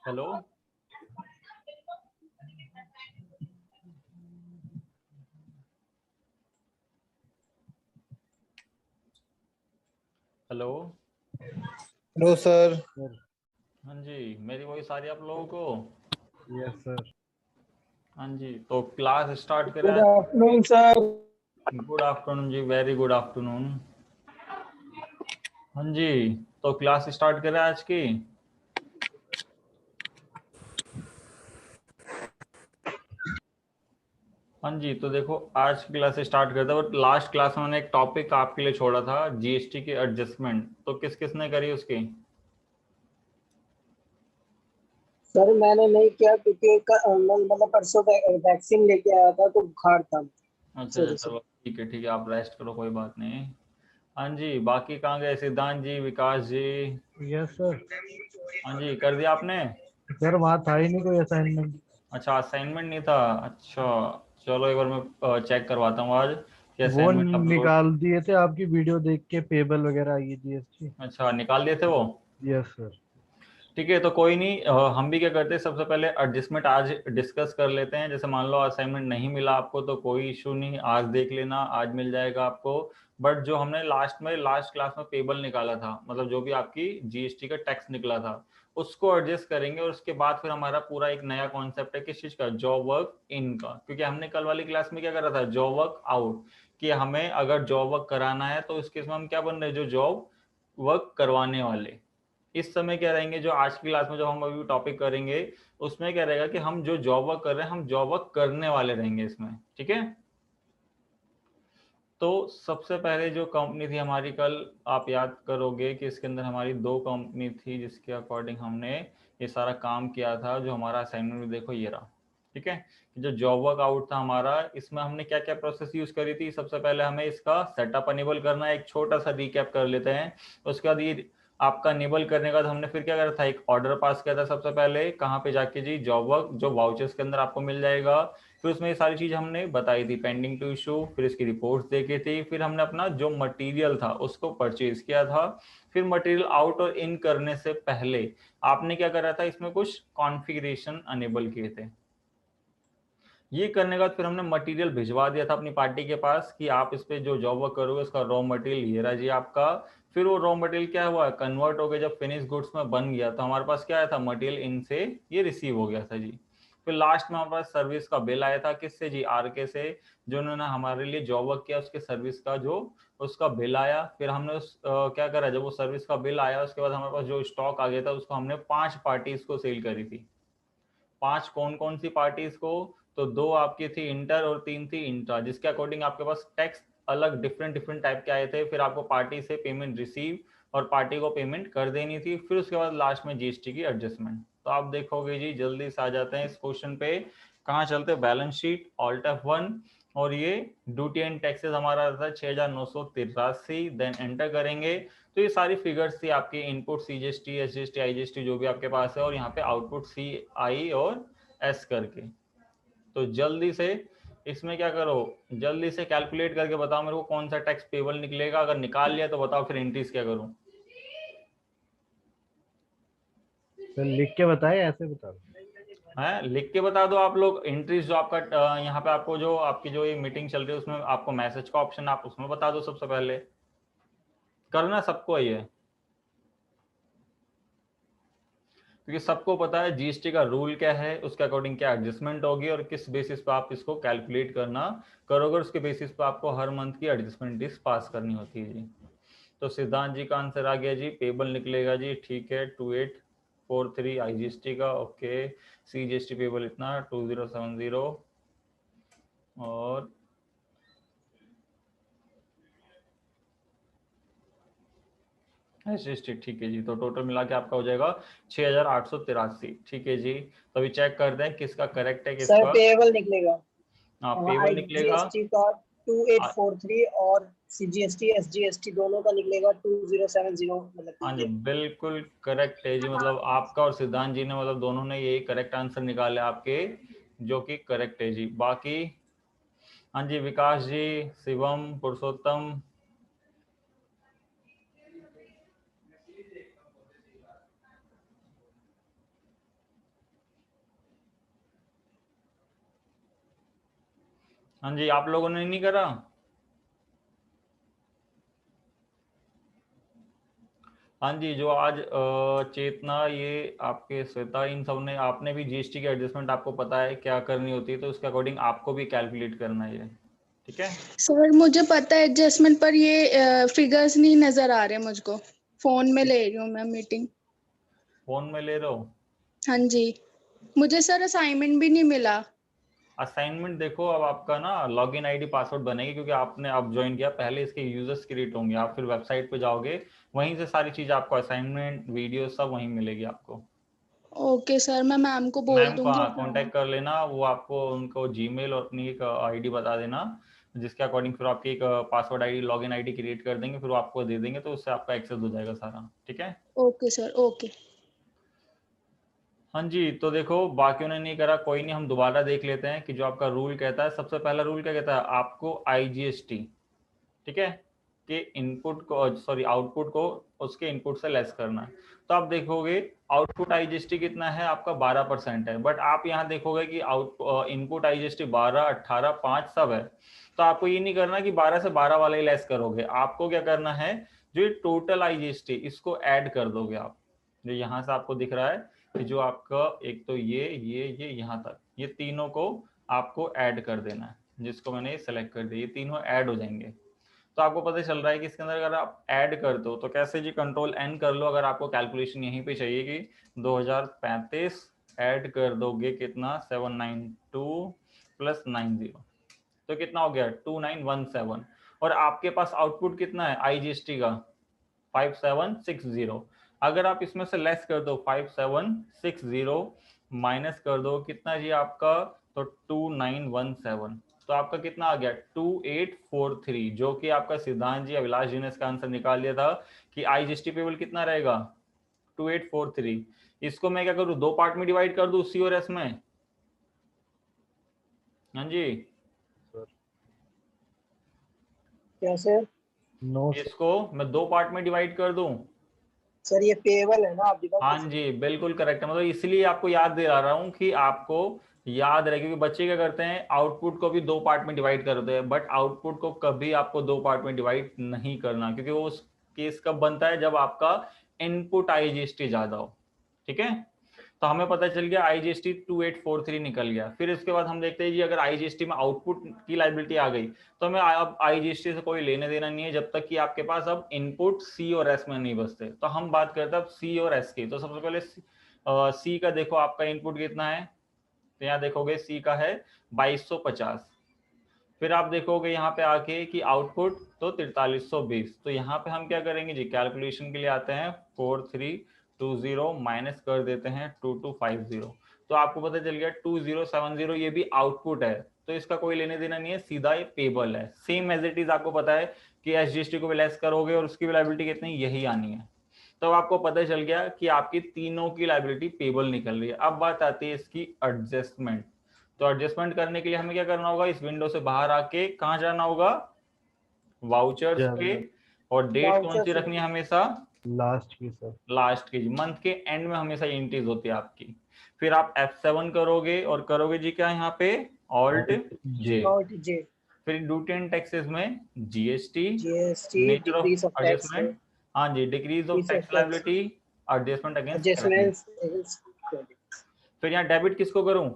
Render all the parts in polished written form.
Hello, hello. Hello sir. हाँ जी, मेरी voice आ रही है आप लोगों को? Yes sir. हाँ जी, तो क्लास स्टार्ट करें गुड आज। Afternoon sir. गुड आफ्टरनून जी, वेरी गुड आफ्टरनून। हाँ जी, तो क्लास स्टार्ट करें आज की। हाँ जी, तो देखो आज की क्लास स्टार्ट करते हैं। बट लास्ट क्लास में मैंने एक टॉपिक आपके लिए छोड़ा था, जीएसटी की एडजस्टमेंट। तो किस किसने करी उसकी? सर मैंने नहीं किया क्योंकि मतलब परसों वैक्सीन लेके आया था तो बुखार था अच्छा इस अच्छा, वजह से। चलो ठीक है ठीक है, आप रेस्ट करो, कोई बात नहीं। हाँ जी, बाकी कहाँ गए? सिद्धांत जी, विकास जी? Yes sir. हाँ जी, कर दिया आपने? सर वहाँ था ही नहीं कोई असाइनमेंट। अच्छा, असाइनमेंट नहीं था। अच्छा, चलो एक बार मैं चेक करवाता हूँ आज कि वो असाइनमेंट अपलोड। निकाल दिए थे आपकी वीडियो देख के, पेबल वगैरह आई है जीएसटी। अच्छा, निकाल दिए थे वो? Yes sir. ठीक है, तो कोई नहीं। हम भी क्या करते हैं, सबसे पहले एडजस्टमेंट आज डिस्कस कर लेते हैं। जैसे मान लो असाइनमेंट नहीं मिला आपको तो कोई इशू नहीं, आज देख लेना, आज मिल जाएगा आपको। बट जो हमने लास्ट क्लास में पेबल निकाला था, मतलब जो भी आपकी जीएसटी का टैक्स निकला था, उसको एडजस्ट करेंगे। और उसके बाद फिर हमारा पूरा एक नया कॉन्सेप्ट है किस चीज का, जॉब वर्क इन का। क्योंकि हमने कल वाली क्लास में क्या करा था, जॉब वर्क आउट, कि हमें अगर जॉब वर्क कराना है तो इस केस में हम क्या बन रहे हैं, जो जॉब वर्क करवाने वाले। इस समय क्या रहेंगे, जो आज की क्लास में जो हम अभी टॉपिक करेंगे, उसमें क्या रहेगा कि हम जो जॉब वर्क कर रहे हैं, हम जॉब वर्क करने वाले रहेंगे इसमें। ठीक है, तो सबसे पहले जो कंपनी थी हमारी कल, आप याद करोगे कि इसके अंदर हमारी दो कंपनी थी जिसके अकॉर्डिंग हमने ये सारा काम किया था। जो हमारा असाइनमेंट भी देखो ये रहा। ठीक है, जो जॉब वर्क आउट था हमारा, इसमें हमने क्या क्या प्रोसेस यूज करी थी। सबसे पहले हमें इसका सेटअप अनेबल करना है, एक छोटा सा रिकैप कर लेते हैं। उसके बाद ये आपका अनेबल करने के बाद हमने फिर क्या करा था, एक ऑर्डर पास किया था सबसे पहले, कहाँ पे जाके जी, जॉब वर्क जो वाउचर्स के अंदर आपको मिल जाएगा। फिर उसमें ये सारी चीज हमने बताई थी, पेंडिंग टू इशू, फिर इसकी रिपोर्ट्स देखी थी, फिर हमने अपना जो मटेरियल था उसको परचेज किया था। फिर मटेरियल आउट और इन करने से पहले आपने क्या करा था, इसमें कुछ कॉन्फ़िगरेशन अनेबल किए थे। ये करने के बाद फिर हमने मटेरियल भिजवा दिया था अपनी पार्टी के पास कि आप इस पे जो जॉब वर्क करोगे उसका रॉ मटेरियल ये रहा जी आपका। फिर वो रॉ मटेरियल क्या हुआ, कन्वर्ट हो गया, जब फिनिश गुड्स में बन गया तो हमारे पास क्या आया था, मटेरियल इनसे ये रिसीव हो गया था जी। फिर लास्ट में हमारे पास सर्विस का बिल आया था, किससे जी, आरके से, जो उन्होंने हमारे लिए जॉब वर्क किया, उसके सर्विस का जो उसका बिल आया। फिर हमने क्या करा, जब वो सर्विस का बिल आया उसके बाद हमारे पास जो स्टॉक आ गया था उसको हमने 5 पार्टीज को सेल करी थी। 5 कौन कौन सी पार्टीज को, तो 2 आपकी थी इंटर और 3 थी इंट्रा, जिसके अकॉर्डिंग आपके पास टैक्स अलग डिफरेंट डिफरेंट टाइप के आए थे। फिर आपको पार्टी से पेमेंट रिसीव और पार्टी को पेमेंट कर देनी थी। फिर उसके बाद लास्ट में जीएसटी की एडजस्टमेंट। तो आप देखोगे जी, जल्दी से आ जाते हैं इस क्वेश्चन पे। कहाँ चलते हैं, बैलेंस शीट ऑल्ट F1, और ये ड्यूटी एंड टैक्सेस हमारा रहता है 6983। देन एंटर करेंगे तो ये सारी फिगर्स थी आपकी, इनपुट सीजीएसटी, एसजीएसटी, आईजीएसटी जो भी आपके पास है, और यहाँ पे आउटपुट सी आई और एस करके। तो जल्दी से इसमें क्या करो, जल्दी से कैलकुलेट करके बताओ मेरे को कौन सा टैक्स पेबल निकलेगा। अगर निकाल लिया तो बताओ फिर एंट्रीज क्या करूं। सर लिख के बताए, ऐसे बता दो। है, लिख के बता दो आप लोग। एंट्रीज जो आपका यहाँ पे आपको जो आपकी जो ये मीटिंग चल रही है उसमें आपको मैसेज का ऑप्शन, आप उसमें बता दो। सबसे पहले करना सबको ही है, क्योंकि सबको पता है जीएसटी का रूल क्या है, उसके अकॉर्डिंग क्या एडजस्टमेंट होगी और किस बेसिस पे आप इसको कैलकुलेट करना करोगे। उसके बेसिस पे आपको हर मंथ की एडजस्टमेंट लिस्ट पास करनी होती है जी। तो सिद्धांत जी का आंसर आ गया जी, पेबल निकलेगा जी। ठीक है, 2843 आईजीएसटी का, ओके। सीजीएसटी पेबल इतना 2070, और एसजीएसटी। ठीक है जी, तो टोटल मिला के आपका हो जाएगा 6883। ठीक है जी, तो अभी चेक करते हैं किसका करेक्ट है सर किसका। पेएबल निकलेगा। हाँ, पेबल निकलेगा। आईजीएसटी का 2843 और सीजीएसटी एसजीएसटी दोनों का निकलेगा 2070, मतलब हाँ कि जी, ये। बिल्कुल करेक्ट है जी। मतलब आपका और सिद्धांत जी ने, मतलब दोनों ने यही करेक्ट आंसर निकाले आपके, जो कि करेक्ट है जी। बाकी हाँ जी, विकास जी, शिवम, पुरुषोत्तम, हाँ जी, आप लोगों ने नहीं करा? हाँ जी, जो आज चेतना, ये आपके श्वेता, इन सब ने, आपने भी जीएसटी की एडजस्टमेंट आपको पता है क्या करनी होती है, तो उसके अकॉर्डिंग आपको भी कैलकुलेट करना है ये, ठीक है? सर मुझे पता है एडजस्टमेंट, पर ये फिगर्स नहीं नजर आ रहे मुझको। फोन में ले रही हूँ मैं मीटिंग। फोन में ले रहे हो? हाँ जी, मुझे सर असाइनमेंट भी नहीं मिला। असाइनमेंट देखो, अब आपका ना लॉगिन आईडी पासवर्ड बनेगी, क्योंकि आपने अब ज्वाइन किया, पहले इसके यूजर्स क्रिएट होंगे, आप फिर वेबसाइट पे जाओगे, वहीं से सारी चीज आपको, असाइनमेंट, वीडियो सब वहीं मिलेगी आपको। ओके सर, मैं मैम को बोल मैम को दूंगी। हाँ कॉन्टेक्ट कर लेना, वो आपको उनको जीमेल और अपनी एक आईडी बता देना, जिसके अकॉर्डिंग फिर आपकी एक password ID, login ID create कर देंगे, फिर वो आपको दे देंगे, तो उससे आपका एक्सेस हो जाएगा सारा, ठीक है? Okay sir, okay. हाँ जी, तो देखो बाकियों ने नहीं करा, कोई नहीं, हम दोबारा देख लेते हैं कि जो आपका रूल कहता है। सबसे पहला रूल क्या कहता है? आपको आईजीएसटी, ठीक है, कि इनपुट को, सॉरी आउटपुट को उसके इनपुट से लेस करना है। तो आप देखोगे आउटपुट आईजीएसटी कितना है आपका, 12% है, बट आप यहाँ देखोगे कि इनपुट आईजीएसटी 12, 18, 5 सब है। तो आपको ये नहीं करना कि 12 से 12 वाला ही लेस करोगे, आपको क्या करना है, जो ये टोटल आईजीएसटी इसको ऐड कर दोगे आप। जो यहाँ से आपको दिख रहा है कि जो आपका एक तो ये यहाँ तक, ये तीनों को आपको ऐड कर देना है, जिसको मैंने सेलेक्ट कर दिया, ये तीनों ऐड हो जाएंगे। तो आपको पता चल रहा है कि इसके अंदर अगर आप ऐड कर दो तो कैसे जी, कंट्रोल एन कर लो, अगर आपको कैलकुलेशन यहीं पे चाहिए कि 2035 ऐड कर दोगे कितना, 792 प्लस 90, तो कितना हो गया 2917, और आपके पास आउटपुट कितना है आईजीएसटी का 5760। अगर आप इसमें से लेस कर दो 5760 माइनस कर दो कितना जी आपका, तो 2917, तो आपका कितना आ गया 2843, जो कि आपका सिद्धांत जी, अभिलाष जी ने इसका आंसर निकाल लिया था कि आईजीएसटी पेबल कितना रहेगा 2843। इसको मैं क्या करूं, दो पार्ट में डिवाइड कर दूं, सी और एस में। हाँ जी, कैसे? नो इसको मैं दो पार्ट में डिवाइड कर दूं। सर ये पेबल है ना, आप डिवाइड हाँ कैसे? जी, बिल्कुल करेक्ट है, मतलब इसलिए आपको याद दिला रहा हूँ कि आपको याद रहे, क्योंकि बच्चे क्या करते हैं, आउटपुट को भी दो पार्ट में डिवाइड करते हैं, बट आउटपुट को कभी आपको दो पार्ट में डिवाइड नहीं करना, क्योंकि वो उस केस कब बनता है, जब आपका इनपुट आईजीएसटी ज्यादा हो, ठीक है? तो हमें पता चल गया आईजीएसटी 2843 निकल गया। फिर इसके बाद हम देखते हैं जी, अगर आईजीएसटी में आउटपुट की लायबिलिटी आ गई, तो हमें अब आईजीएसटी से कोई लेने देना नहीं है, जब तक कि आपके पास अब इनपुट सी और एस में नहीं बसते। तो हम बात करते हैं अब सी और एस की। तो सबसे पहले सी का देखो, आपका इनपुट कितना है, तो यहाँ देखोगे सी का है 2250। फिर आप देखोगे यहाँ पे आके कि आउटपुट तो 4320। तो यहाँ पे हम क्या करेंगे जी, कैलकुलेशन के लिए आते हैं, 4320 माइनस कर देते हैं 2250। तो आपको पता चल गया 2070 ये भी आउटपुट है, तो इसका कोई लेने देना नहीं है, सीधा ये पेबल है। सेम एज इट इज आपको पता है कि एसजीएसटी को भी लेस करोगे और उसकी लायबिलिटी कितनी, यही आनी है। तो आपको पता चल गया कि आपकी तीनों की लायबिलिटी पेबल निकल रही है। अब बात आती है इसकी एडजस्टमेंट। तो एडजस्टमेंट करने के लिए हमें क्या करना होगा, इस विंडो से बाहर आके कहाँ जाना होगा, वाउचर्स पे, और डेट कौन सी रखनी है हमेशा, लास्ट की सर। लास्ट की, मंथ के एंड में हमेशा एंट्रीज होती है आपकी। फिर आप F7 करोगे और करोगे जी क्या यहाँ पे, ऑल्ट जे। Not J. फिर ड्यूटी एंड टैक्सेस में GST, GST, nature of decrease of tax, adjustment, हाँ जी, decrease of tax liability, adjustment against credit. Adjustments. फिर यहाँ डेबिट किसको करूं,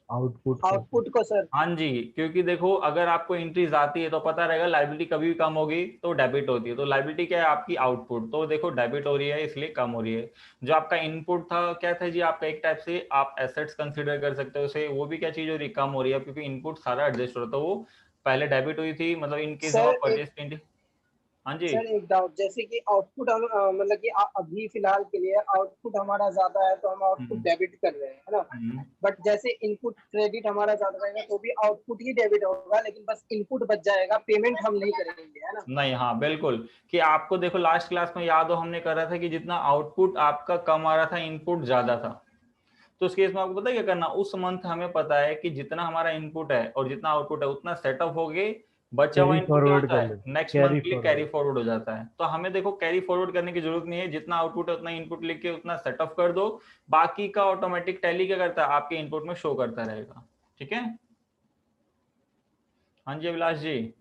आउटपुट आउटपुट को सर। हाँ जी, क्योंकि देखो अगर आपको एंट्रीज आती है तो पता रहेगा लायबिलिटी कभी भी कम होगी तो डेबिट होती है। तो लायबिलिटी क्या है आपकी, आउटपुट, तो देखो डेबिट हो रही है इसलिए कम हो रही है। जो आपका इनपुट था क्या था जी, आपका एक टाइप से आप एसेट्स कंसीडर कर सकते हो उसे, वो भी क्या चीज हो रही है, कम हो रही है, क्योंकि इनपुट सारा एडजस्ट हो रहा था, वो पहले डेबिट हुई थी, मतलब इनकेस जब सर आप परचेज, हाँ जी, सर एक डाउट, जैसे कि आउटपुट हम मतलब कि अभी फिलहाल के लिए आउटपुट हमारा ज्यादा है तो हम आउटपुट डेबिट कर रहे हैं, है ना? बट जैसे इनपुट क्रेडिट हमारा ज्यादा रहेगा तो भी आउटपुट ही डेबिट होगा, लेकिन बस इनपुट बच जाएगा, पेमेंट हम नहीं करेंगे, है ना? नहीं, हाँ बिल्कुल, कि आपको देखो लास्ट क्लास में याद हो हमने करा था कि जितना आउटपुट आपका कम आ रहा था, इनपुट ज्यादा था। तो उस केस में आपको पता है क्या करना, उस मंथ हमें पता है कि जितना हमारा इनपुट है और जितना आउटपुट है उतना सेटअप हो गए, बचा हुआ कैरी इनपुट क्या फॉरवर्ड होता कर है, ले, नेक्स्ट मंथ कैरी के लिए कैरी फॉरवर्ड हो जाता है। तो हमें देखो कैरी फॉरवर्ड करने की जरूरत नहीं है, जितना आउटपुट है उतना इनपुट लिख के उतना सेटअप कर दो, बाकी का ऑटोमेटिक टैली क्या करता है, आपके इनपुट में शो करता रहेगा, ठीक है? हाँ जी अभिलाष जी,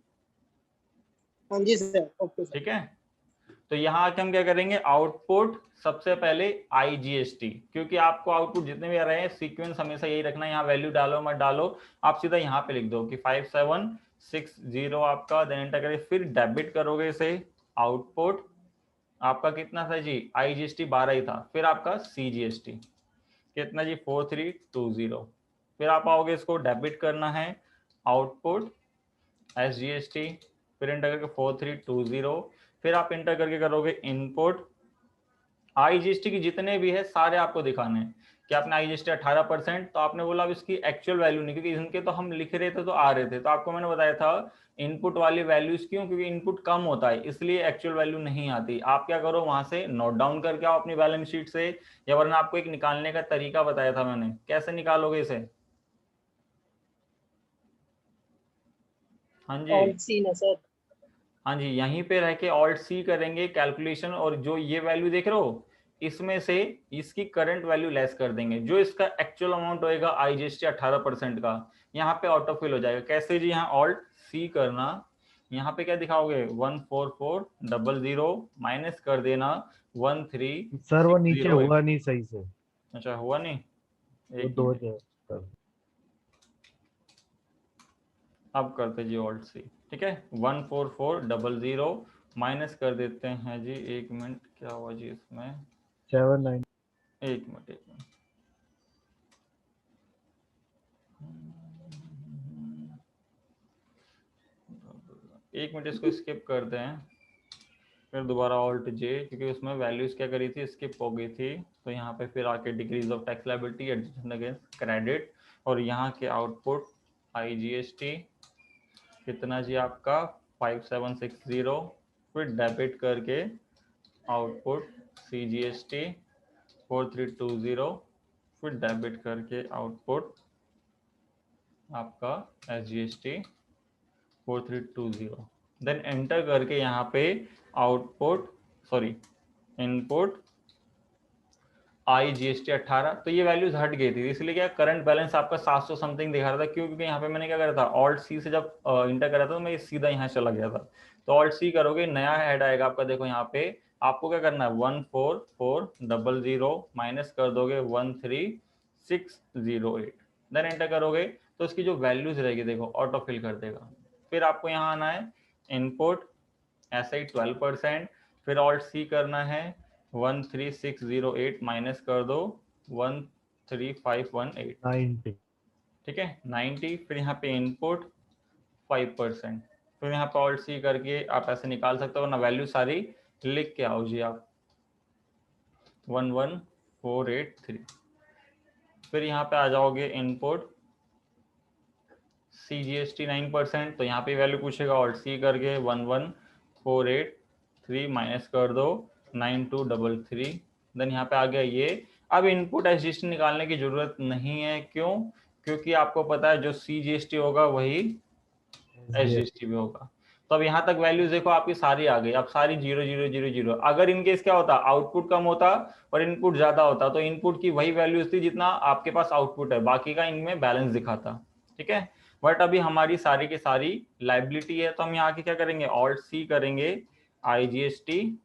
हाँ जी सर, ओके सर। ठीक है। तो यहाँ आके हम क्या करेंगे, आउटपुट सबसे पहले IGST, क्योंकि आपको आउटपुट जितने भी आ रहे हैं सीक्वेंस हमेशा यही रखना है, यहाँ वैल्यू डालो मत डालो, आप सीधा यहाँ पे लिख दो कि 5760 आपका, देन एंटर करिए, फिर डेबिट करोगे इसे, आउटपुट आपका कितना था जी, IGST 12 ही था, फिर आपका CGST कितना जी 4320, फिर आप आओगे इसको डेबिट करना है, आउटपुट SGST, फिर एंटर करके 4320, फिर आप एंटर करके करोगे इनपुट IGST की जितने भी है सारे आपको दिखाने हैं कि आपने IGST 18%, तो आपने बोला अब इसकी एक्चुअल वैल्यू नहीं, क्योंकि इनके तो हम लिख रहे थे तो आ रहे थे, तो आपको मैंने बताया था इनपुट वाली वैल्यूज क्यों, क्योंकि इनपुट कम होता है इसलिए एक्चुअल वैल्यू नहीं आती। आप क्या करो वहां से नोट डाउन करके आओ अपनी बैलेंस शीट से, या वरना आपको एक निकालने का तरीका बताया था मैंने, कैसे निकालोगे इसे। हाँ जी, ऑल्ट सी ना सर? हाँ जी, यहीं पे रह के ऑल्ट सी करेंगे कैलकुलेशन, और जो ये वैल्यू देख रहे हो इसमें से इसकी करंट वैल्यू लेस कर देंगे, जो इसका एक्चुअल अमाउंट होएगा IGST 18% का, यहाँ पे ऑटो फिल हो जाएगा। कैसे जी, यहाँ ऑल्ट सी करना, यहाँ पे क्या दिखाओगे 14400 माइनस कर देना सर वो नीचे 13608। हुआ नहीं सही से, अच्छा हुआ नहीं, वो एक दो मिनट, सर। अब करते जी ऑल्ट सी, ठीक है, 14400 माइनस कर देते हैं जी, एक मिनट क्या हुआ जी इसमें, 79। एक मिनट एक मिनट, एक मिनट इसको स्किप करते हैं, फिर दोबारा ऑल्ट जे, क्योंकि उसमें वैल्यूज क्या करी थी, स्किप हो गई थी, तो यहाँ पे फिर आके decrease of tax liability, adjustment against credit, और यहाँ के आउटपुट IGST कितना जी आपका 5760, फिर डेबिट करके आउटपुट CGST 4320, फिर डेबिट करके आउटपुट आपका SGST 4320, देन एंटर करके यहाँ पे आउटपुट सॉरी इनपुट IGST 18, तो ये वैल्यूज हट गई थी, इसलिए क्या करंट बैलेंस आपका 700 समथिंग दिखा रहा था, क्यों, क्योंकि यहाँ पे मैंने क्या करा था, ऑल्ट सी से जब इंटर करा था तो मैं सीधा यहाँ चला गया था, तो ऑल्ट सी करोगे नया हेड आएगा आपका, देखो यहाँ पे आपको क्या करना है 14400 माइनस कर दोगे 13608, देन एंटर करोगे तो उसकी जो वैल्यूज रहेगी देखो ऑटो फिल कर देगा। फिर आपको यहाँ आना है इनपुट SI 12%, फिर ऑल्ट सी करना है 13608 माइनस कर दो 13518, 90। ठीक है 90, फिर यहाँ पे इनपुट 5%, फिर यहाँ पे ऑल्ट सी करके आप ऐसे निकाल सकते हो ना, वैल्यू सारी लिख के आओ जी आप 11483, फिर यहाँ पे आ जाओगे इनपुट CGST 9%, तो यहाँ पे वैल्यू पूछेगा, ऑल्ट सी करके 11483 माइनस कर दो 9233, देन यहाँ पे आ गया ये। अब इनपुट SGST निकालने की जरूरत नहीं है, क्यों, क्योंकि आपको पता है जो CGST होगा वही SGST भी होगा। तो अब यहाँ तक वैल्यूज देखो आपकी सारी आ गई, अब सारी 0000। अगर इनकेस क्या होता, आउटपुट कम होता और इनपुट ज्यादा होता, तो इनपुट की वही वैल्यूज थी जितना आपके पास आउटपुट है, बाकी का इनमें बैलेंस दिखाता, ठीक है। बट अभी हमारी सारी की सारी लाइबिलिटी है, तो हम यहाँ की क्या करेंगे, ऑल्ट सी करेंगे, IGST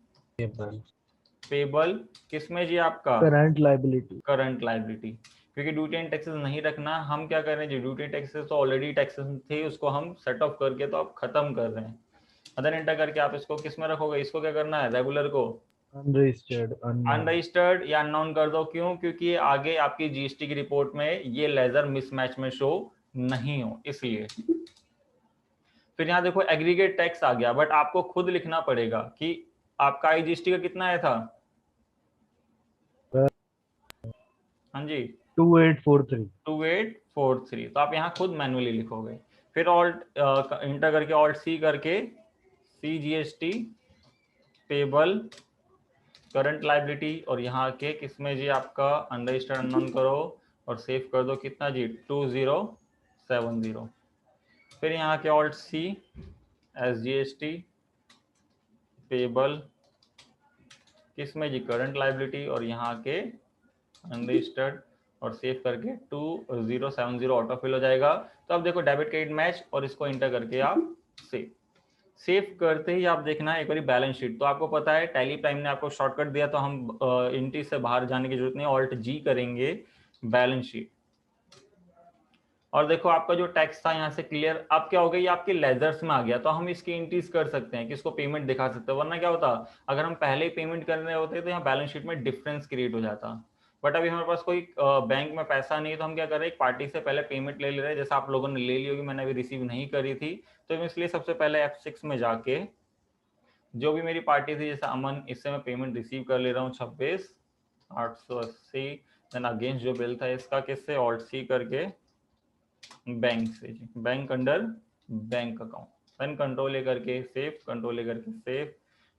पेबल किसमें जी आपका करंट लाइबिलिटी। करंट लाइबिलिटी, क्योंकि ड्यूटी एंड टैक्सेस नहीं रखना, हम क्या कर रहे हैं जी, ड्यूटी टैक्सेस तो ऑलरेडी टैक्सेस थे, उसको हम सेट ऑफ करके तो अब खत्म कर रहे हैं। अदर एंटर करके आप इसको किस में रखोगे, इसको क्या करना है, रेगुलर को अनरजिस्टर्ड अनरजिस्टर्ड या अननोन कर दो, क्यों, क्योंकि ये आगे आपकी GST की रिपोर्ट में ये लेजर मिसमैच में शो नहीं हो, इसलिए। फिर यहाँ देखो एग्रीगेट टैक्स आ गया, बट आपको खुद लिखना पड़ेगा कि आपका IGST का कितना आया था, हाँ जी 2843। 2843, तो आप यहाँ खुद मैनुअली लिखोगे, फिर ऑल्ट इंटर करके ऑल्ट सी करके CGST पेबल करंट लाइबिलिटी, और यहाँ के किसमें जी आपका अनरजिस्टर्ड अननोन करो और सेव कर दो कितना जी 2070, फिर यहाँ के ऑल्ट सी SGST पेबल किसमें जी करंट लाइबिलिटी, और यहाँ के अनरजिस्टर्ड और सेव करके 2070 ऑटो फिल हो जाएगा। तो अब देखो डेबिट क्रेडिट मैच और इसको इंटर करके आप सेव करते ही आप देखना एक बार बैलेंस शीट। तो आपको पता है टैली प्राइम ने आपको शॉर्टकट दिया, तो हम इंटी से बाहर जाने की जरूरत नहीं, ऑल्ट जी करेंगे, बैलेंस शीट। और देखो आपका जो टैक्स था यहाँ से क्लियर, अब क्या हो गया, ये आपके लेजर्स में आ गया, तो हम इसकी एंट्रीज कर सकते हैं कि इसको पेमेंट दिखा सकते हैं। वरना क्या होता, अगर हम पहले ही पेमेंट कर रहे होते तो यहाँ बैलेंस शीट में डिफरेंस क्रिएट हो जाता। बट अभी हमारे पास कोई बैंक में पैसा नहीं है, तो हम क्या कर रहे हैं, एक पार्टी से पहले पेमेंट ले रहे हैं, जैसे आप लोगों ने ले ली होगी, मैंने अभी रिसीव नहीं करी थी, तो इसलिए सबसे पहले F6 में जाके जो भी मेरी पार्टी थी, जैसे अमन, इससे मैं पेमेंट रिसीव कर ले रहा हूँ 26,880। देन अगेंस्ट जो बिल था इसका किससे, ऑल्ट सी करके बैंक से, bank under bank account, then control लेकर के सेव, कंट्रोल लेकर के सेव,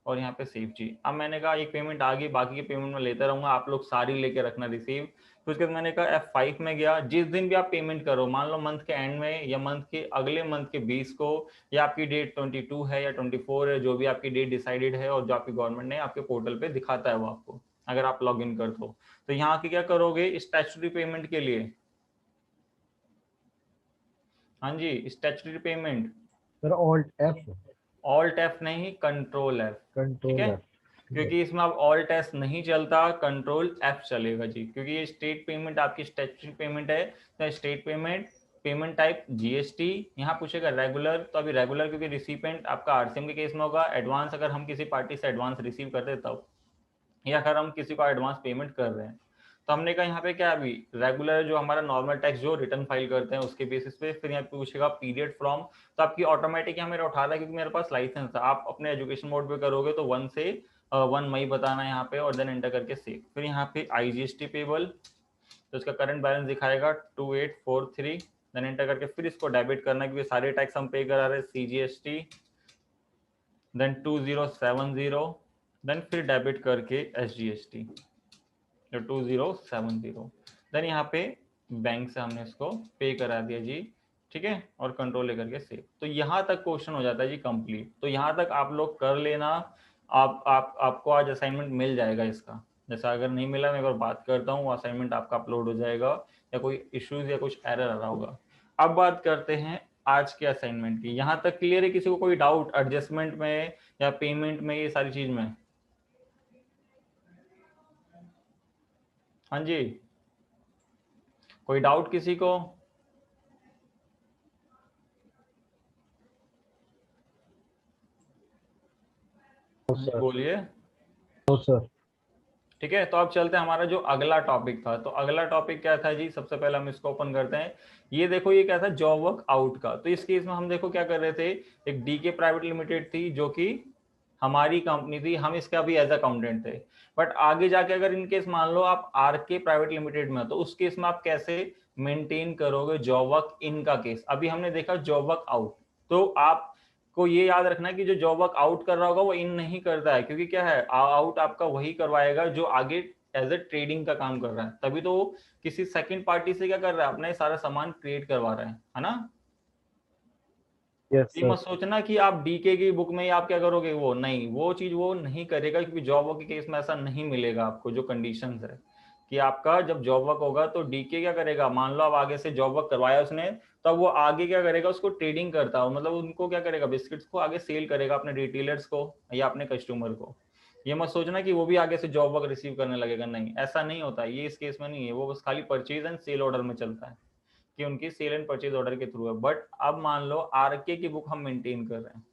और यहाँ पे सेव जी। अब मैंने कहा एक पेमेंट आ गई, बाकी की पेमेंट में लेता रहूंगा, आप लोग सारी लेके रखना रिसीव। तो उसके बाद मैंने कहा F5 में गया, जिस दिन भी आप पेमेंट करो, मान लो मंथ के एंड में या मंथ के अगले मंथ के 20 को, या आपकी डेट 22 है या 24 है, जो भी आपकी डेट डिसाइडेड है और जो आपकी गवर्नमेंट ने आपके पोर्टल पे दिखाता है वो आपको, अगर आप लॉग इन कर दो, तो यहाँ की क्या करोगे स्टैट्यूटरी पेमेंट के लिए, हाँ जी statutory payment, sir alt F नहीं, कंट्रोल एफ, ठीक है, क्योंकि इसमें अब ऑल्ट एफ नहीं चलता, कंट्रोल एफ चलेगा जी, क्योंकि ये स्टेट पेमेंट आपकी स्टैट्यूटरी पेमेंट है, तो state payment, payment type GST, यहाँ पूछेगा रेगुलर, तो अभी रेगुलर क्योंकि रिसिपेंट आपका आरसीएम के केस में होगा, एडवांस अगर हम किसी पार्टी से एडवांस रिसीव करते तब, या अगर हम किसी को एडवांस पेमेंट कर रहे हैं, तो हमने कहा यहाँ पे क्या, अभी रेगुलर जो हमारा नॉर्मल टैक्स जो रिटर्न फाइल करते हैं उसके बेसिस पे, फिर यहाँ पे पूछेगा पीरियड फ्रॉम, तो आपकी ऑटोमेटिक यहाँ मेरा उठा रहा है क्योंकि मेरे पास लाइसेंस था। आप अपने एजुकेशन मोड पे करोगे तो 1 से 1 मई बताना है यहाँ पे, और देन एंटर करके सेव। फिर यहाँ पे IGST पेबल, तो इसका करंट बैलेंस दिखाएगा 2843, देन एंटर करके फिर इसको डेबिट करना है क्योंकि सारे टैक्स हम पे करा रहे हैं, CGST, देन 2070, देन फिर डेबिट करके SGST 2070, देन यहाँ पे बैंक से हमने इसको पे करा दिया जी, ठीक है, और कंट्रोल लेकर के सेव। तो यहाँ तक क्वेश्चन हो जाता है जी कंप्लीट। तो यहाँ तक आप लोग कर लेना, आपको आज असाइनमेंट मिल जाएगा इसका, जैसा अगर नहीं मिला मैं एक बार बात करता हूँ, असाइनमेंट आपका अपलोड हो जाएगा, या कोई इश्यूज या कुछ एरर आ रहा होगा। अब बात करते हैं आज के असाइनमेंट की। यहाँ तक क्लियर है, किसी को कोई डाउट एडजस्टमेंट में या पेमेंट में, ये सारी चीज में? हाँ जी, कोई डाउट किसी को? बोलिए। सर ठीक है, तो अब चलते हैं, हमारा जो अगला टॉपिक था, तो अगला टॉपिक क्या था जी, सबसे पहले हम इसको ओपन करते हैं। ये देखो, ये क्या था, जॉब वर्क आउट का। तो इस केस में हम देखो क्या कर रहे थे, एक डीके प्राइवेट लिमिटेड थी जो कि हमारी कंपनी थी, हम इसका भी एज अकाउंटेंट थे। बट आगे जाके अगर इन केस मान लो आप आरके प्राइवेट लिमिटेड में हो, तो उस केस में आप कैसे मेंटेन करोगे जॉब वर्क इन का केस। अभी हमने देखा जॉब वर्क आउट, तो आप को ये याद रखना है कि जो जॉब वर्क आउट कर रहा होगा वो इन नहीं करता है, क्योंकि क्या है, आउट आपका वही करवाएगा जो आगे एज ए ट्रेडिंग का काम कर रहा है, तभी तो किसी सेकंड पार्टी से क्या कर रहा है, अपना सारा सामान क्रिएट करवा रहा है ना। यस ये मत सोचना कि आप डीके की बुक में आप क्या करोगे, वो नहीं, वो चीज वो नहीं करेगा, क्योंकि जॉब वर्क के केस में ऐसा नहीं मिलेगा आपको। जो कंडीशंस है कि आपका जब जॉब वर्क होगा तो डीके क्या करेगा, मान लो आप आगे से जॉब वर्क करवाया उसने, तब वो आगे क्या करेगा, उसको ट्रेडिंग करता हो, मतलब उनको क्या करेगा, बिस्किट्स को आगे सेल करेगा अपने रिटेलर्स को या अपने कस्टमर को। ये मत सोचना कि वो भी आगे से जॉब वर्क रिसीव करने लगेगा, नहीं, ऐसा नहीं होता, ये इस केस में नहीं है। वो बस खाली परचेज एंड सेल ऑर्डर में चलता है कि उनकी सेल एंड परचेज ऑर्डर के थ्रू है। बट अब मान लो आरके की बुक हम मेंटेन कर रहे हैं,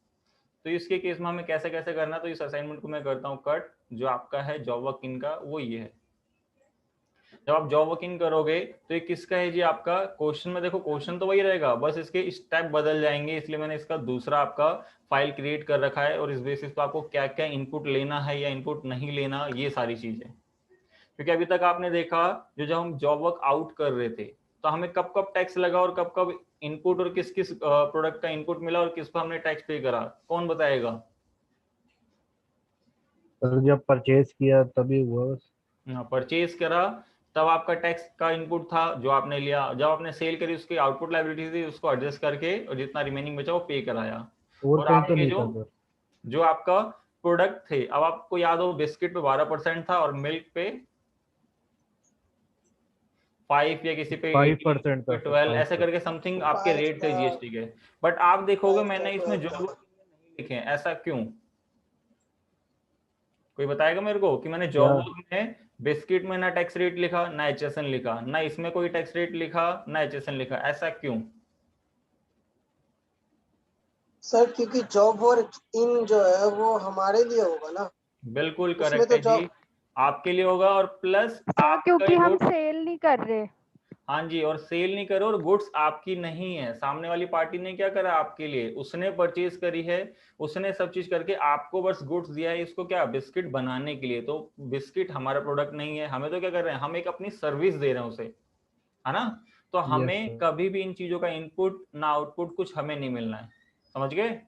तो इसके केस में हमें कैसे कैसे करना, तो इस असाइनमेंट को मैं करता हूँ कट। जो आपका है जॉब वर्क इन का, वो ये है। जब आप जॉब वर्क इन करोगे तो ये किसका है जी, आपका क्वेश्चन में देखो, क्वेश्चन तो वही रहेगा, बस इसके स्टेप बदल जाएंगे, इसलिए मैंने इसका दूसरा आपका फाइल क्रिएट कर रखा है, और इस बेसिस पे आपको क्या क्या इनपुट लेना है या इनपुट नहीं लेना, ये सारी चीजें। क्योंकि अभी तक आपने देखा, जो जब हम जॉब वर्क आउट कर रहे थे, तो हमें कब कब टैक्स लगा और कब कब इनपुट, और किस किस प्रोडक्ट का इनपुट मिला और किस पर हमने टैक्स पे करा, कौन बताएगा? सर जब परचेज किया तभी हुआ बस। परचेज करा तब आपका टैक्स का इनपुट था जो आपने लिया, जब आपने सेल करी उसकी आउटपुट लायबिलिटी थी, उसको एडजस्ट करके और जितना रिमेनिंग बचा वो पे कराया। और और कहीं तो आपके नहीं जो था सर। जो आपका प्रोडक्ट थे, अब आपको याद हो बिस्किट पे 12% था और मिल्क पे 5 या किसी पे 5% का 12 ऐसे करके समथिंग आपके रेट थे जीएसटी के। बट आप देखोगे मैंने इसमें जॉब वर्क नहीं लिखे हैं, ऐसा क्यों? कोई बताएगा मेरे को कि मैंने जॉब वर्क में बिस्किट में ना टैक्स रेट लिखा ना एचएसएन लिखा, ना इसमें कोई टैक्स रेट लिखा ना एचएसएन लिखा, ऐसा क्यों? सर क्योंकि जॉब वर्क इन जो है वो हमारे लिए होगा ना। बिल्कुल उसमें करेक्ट तो है जी, आपके लिए होगा। और प्लस सर क्योंकि हम सेल नहीं कर रहे। हाँ जी, और सेल नहीं करो और गुड्स आपकी नहीं है, सामने वाली पार्टी ने क्या करा आपके लिए, उसने परचेज करी है, उसने सब चीज करके आपको बस गुड्स दिया है, इसको क्या बिस्किट बनाने के लिए। तो बिस्किट हमारा प्रोडक्ट नहीं है, हमें तो क्या कर रहे हैं, हम एक अपनी सर्विस दे रहे हैं उसे, है ना। तो हमें कभी भी इन चीजों का इनपुट ना आउटपुट कुछ हमें नहीं मिलना है, समझ गए?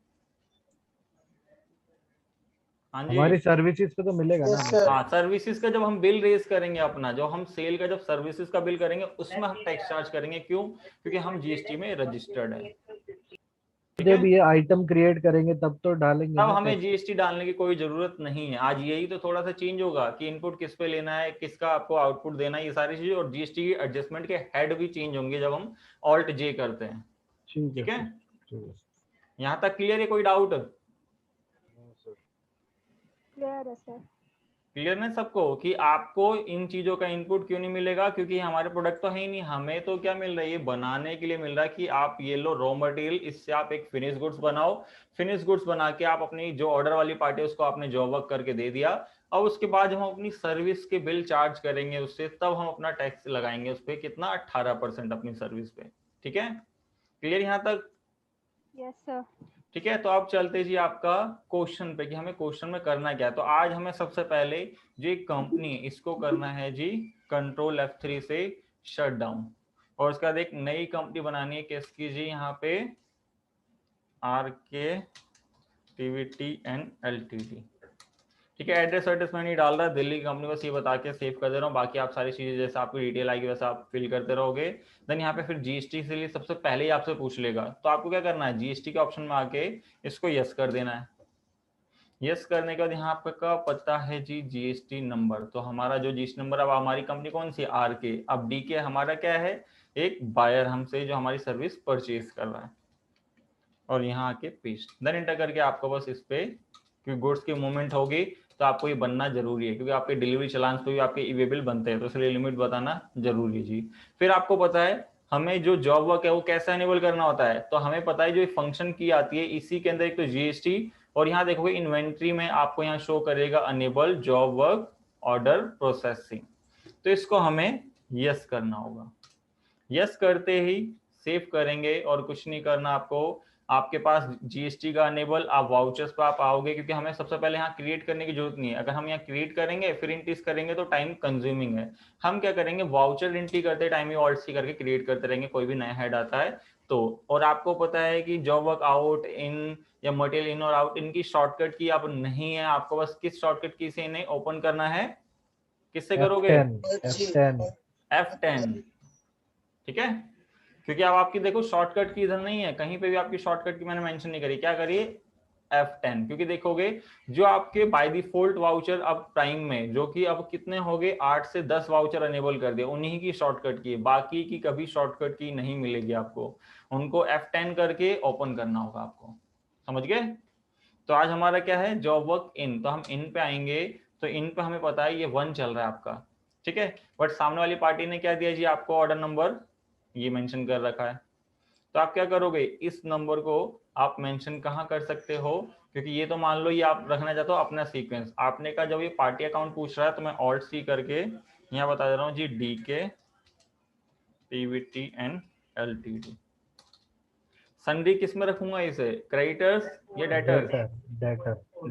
हाँ जी, हमारी सर्विसेज पे तो मिलेगा ना। हाँ, सर्विसेज का जब हम बिल रेज करेंगे अपना, जो हम सेल का जब सर्विसेज का बिल करेंगे उसमें हम टैक्स चार्ज करेंगे। क्यों? क्योंकि हम जीएसटी में रजिस्टर्ड है। जब ये आइटम क्रिएट करेंगे तब तो डालेंगे तब ना हमें टैक्स। जीएसटी डालने की कोई जरूरत नहीं है। आज यही तो थोड़ा सा चेंज होगा कि इनपुट किस पे लेना है, किसका आपको आउटपुट देना है, ये सारी चीजें। और जीएसटी की एडजस्टमेंट के हेड भी चेंज होंगे जब हम ऑल्ट जे करते हैं। ठीक है, यहाँ तक क्लियर है? कोई डाउट? क्लियर है सर। क्लियर है सबको कि आपको इन चीजों का इनपुट क्यों नहीं मिलेगा? क्योंकि हमारे प्रोडक्ट तो है ही नहीं, हमें तो क्या मिल रहा है, ये बनाने के लिए मिल रहा है कि आप ये लो रॉ मटेरियल, इससे आप एक फिनिश गुड्स बनाओ। फिनिश गुड्स बना के आप अपनी जो ऑर्डर वाली पार्टी है उसको आपने जॉब वर्क करके दे दिया, और उसके बाद हम अपनी सर्विस के बिल चार्ज करेंगे उससे, तब हम अपना टैक्स लगाएंगे उस पर, कितना 18% अपनी सर्विस पे। ठीक है, क्लियर यहाँ तक? Yes sir. ठीक है, तो अब चलते जी आपका क्वेश्चन पे कि हमें क्वेश्चन में करना क्या है। तो आज हमें सबसे पहले जो एक कंपनी इसको करना है जी कंट्रोल F3 से शट डाउन, और उसके बाद एक नई कंपनी बनानी है किसकी जी, यहाँ पे RK PVT एंड LTD। ठीक है, एड्रेस एड्रेस मैं नहीं डाल रहा, दिल्ली की कंपनी, बस ये बता के सेव कर दे रहा हूँ। बाकी आप सारी चीजें जैसे आपकी डिटेल आएगी वैसे आप फिल करते रहोगे। देन यहाँ पे फिर जीएसटी के लिए सबसे पहले ही आपसे पूछ लेगा, तो आपको क्या करना है, जीएसटी के ऑप्शन में आके इसको यस कर देना है। यस करने के बाद यहाँ आपका पता है जी जीएसटी नंबर, तो हमारा जो जीएसटी नंबर, अब हमारी कंपनी कौन सी है, RK। अब DK हमारा क्या है, एक बायर हमसे जो हमारी सर्विस परचेज कर रहा है, और यहाँ आके पेस्ट, देन एंटर करके आपको बस इस पे, क्योंकि गुड्स की मूवमेंट होगी तो आपको ये बनना जरूरी है, क्योंकि आपके डिलीवरी चलान पे भी आपके ई-वे बिल बनते हैं, तो इसलिए लिमिट बताना जरूरी है जी। फिर आपको पता है हमें जो जॉब वर्क है वो कैसे एनेबल करना होता है, तो हमें पता है जो फंक्शन की आती है इसी के अंदर एक तो जीएसटी, और यहाँ देखोगे इन्वेंट्री में आपको यहाँ शो करेगा enable job work order processing, तो इसको हमें यस करना होगा। यस करते ही सेव करेंगे, और कुछ नहीं करना आपको। आपके पास जीएसटी का अनेबल, आप वाउचर्स पे आप आओगे, क्योंकि हमें सबसे पहले यहाँ क्रिएट करने की जरूरत नहीं है। अगर हम यहाँ क्रिएट करेंगे फिर एंट्रीज करेंगे तो टाइम कंज्यूमिंग है। हम क्या करेंगे, वाउचर एंट्री करते टाइम ही ऑल्ट सी करके क्रिएट करते रहेंगे, कोई भी नया हेड आता है तो। और आपको पता है कि जॉब वर्क आउट इन या मटेरियल इन और आउट, इनकी शॉर्टकट की अब नहीं है, आपको बस किस शॉर्टकट की से इन्हें ओपन करना है, किससे करोगे, F10। ठीक है, क्योंकि अब आपकी देखो शॉर्टकट की इधर नहीं है, कहीं पे भी आपकी शॉर्टकट की मैंने मेंशन नहीं करी, क्या करिए F10, क्योंकि देखोगे जो आपके बाय डिफॉल्ट वाउचर अब प्राइम में, जो कि अब कितने हो गए, 8 से 10 वाउचर अनेबल कर दिए, उन्हीं की शॉर्टकट की है, बाकी की कभी शॉर्टकट की नहीं मिलेगी आपको, उनको F10 करके ओपन करना होगा आपको, समझ गए। तो आज हमारा क्या है, जॉब वर्क इन, तो हम इन पे आएंगे, तो इन पे हमें पता है ये 1 चल रहा है आपका, ठीक है। बट सामने वाली पार्टी ने क्या दिया जी आपको, ऑर्डर नंबर ये मेंशन कर रखा है, तो आप क्या करोगे, इस नंबर को आप मेंशन कहाँ कर सकते हो, क्योंकि ये तो मान लो ये आप रखना चाहते हो अपना सीक्वेंस, आपने कहा जब ये पार्टी अकाउंट पूछ रहा है तो मैं ऑल्ट सी करके यहाँ बता दे रहा हूँ जी, DK PVT एंड LTD। सन्डी किस में रखूंगा इसे, क्रेडिटर्स या डेटर्स?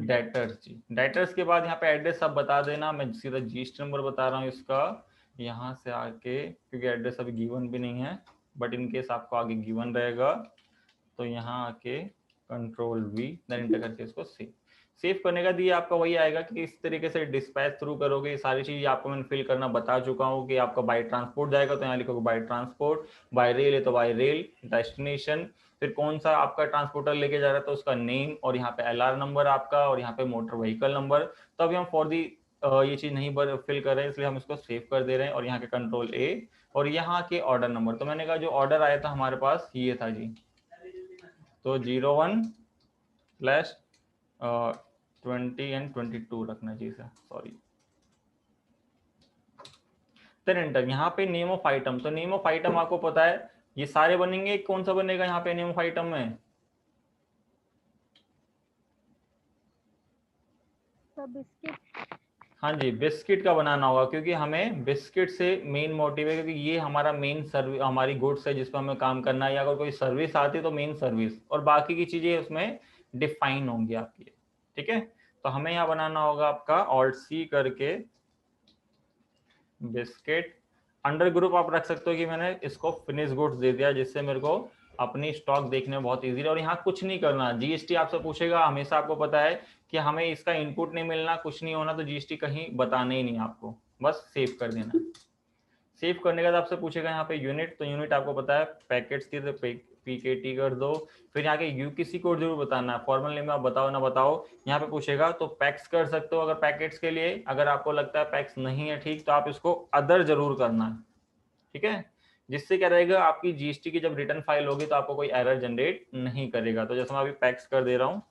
डेटर्स जी। डेटर्स के बाद यहाँ पे एड्रेस आप बता देना, मैं सीधा जीएसटी नंबर बता रहा हूँ इसका, यहाँ से आके, क्योंकि एड्रेस अभी गिवन भी नहीं है, बट इन केस आपको आगे गिवन रहेगा, तो यहाँ आके कंट्रोल V, देन एंटर करके इसको सेव करने का दिए आपका वही आएगा कि इस तरीके से डिस्पैच थ्रू करोगे। ये सारी चीज आपको मैंने फिल करना बता चुका हूँ कि आपका बाय ट्रांसपोर्ट जाएगा तो यहाँ लिखोगे बाय ट्रांसपोर्ट, बाय रेल है तो बाय रेल, डेस्टिनेशन, फिर कौन सा आपका ट्रांसपोर्टर लेके जा रहा है तो उसका नेम, और यहाँ पे LR नंबर आपका, और यहाँ पे मोटर व्हीकल नंबर। तो अभी हम फॉर दी ये चीज नहीं फिल कर रहे हैं, इसलिए हम इसको सेव कर दे रहे हैं, और यहाँ के कंट्रोल A और यहाँ के ऑर्डर नंबर। तो मैंने कहा जो ऑर्डर आया था हमारे पास ये था जी, तो 01 प्लस 20 एंड 22 रखना चाहिए सर, सॉरी। फिर एंटर। यहाँ पे नेम ऑफ आइटम, तो नेम ऑफ आइटम आपको पता है ये सारे बनेंगे, कौन सा बनेगा यहाँ पे नेम ऑफ आइटम में? बिस्किट। हाँ जी, बिस्किट का बनाना होगा, क्योंकि हमें बिस्किट से मेन मोटिव है, क्योंकि ये हमारा मेन सर्विस, हमारी गुड्स है जिस पर हमें काम करना है, या अगर कोई सर्विस आती है तो मेन सर्विस, और बाकी की चीजें उसमें डिफाइन होंगी आपकी। ठीक है, तो हमें यहाँ बनाना होगा आपका ऑल्ट सी करके बिस्किट। अंडर ग्रुप आप रख सकते हो कि मैंने इसको फिनिश गुड्स दे दिया, जिससे मेरे को अपनी स्टॉक देखने में बहुत इजी है। और यहाँ कुछ नहीं करना, जीएसटी आपसे पूछेगा हमेशा, आपको पता है कि हमें इसका इनपुट नहीं मिलना, कुछ नहीं होना, तो जीएसटी कहीं बताना ही नहीं आपको, बस सेव कर देना। सेव करने के बाद आपसे पूछेगा यहाँ पे यूनिट, तो यूनिट आपको पता है पैकेट्स की, तो पीकेटी कर दो। फिर यहाँ के यूकीसी कोड जरूर बताना है, फॉर्मल नेम आप बताओ ना बताओ, यहाँ पे पूछेगा तो पैक्स कर सकते हो अगर पैकेट्स के लिए। अगर आपको लगता है पैक्स नहीं है ठीक, तो आप इसको अदर जरूर करना है। ठीक है, जिससे क्या रहेगा, आपकी जीएसटी की जब रिटर्न फाइल होगी तो आपको कोई एरर जनरेट नहीं करेगा। तो जैसे मैं अभी पैक्स कर दे रहा हूँ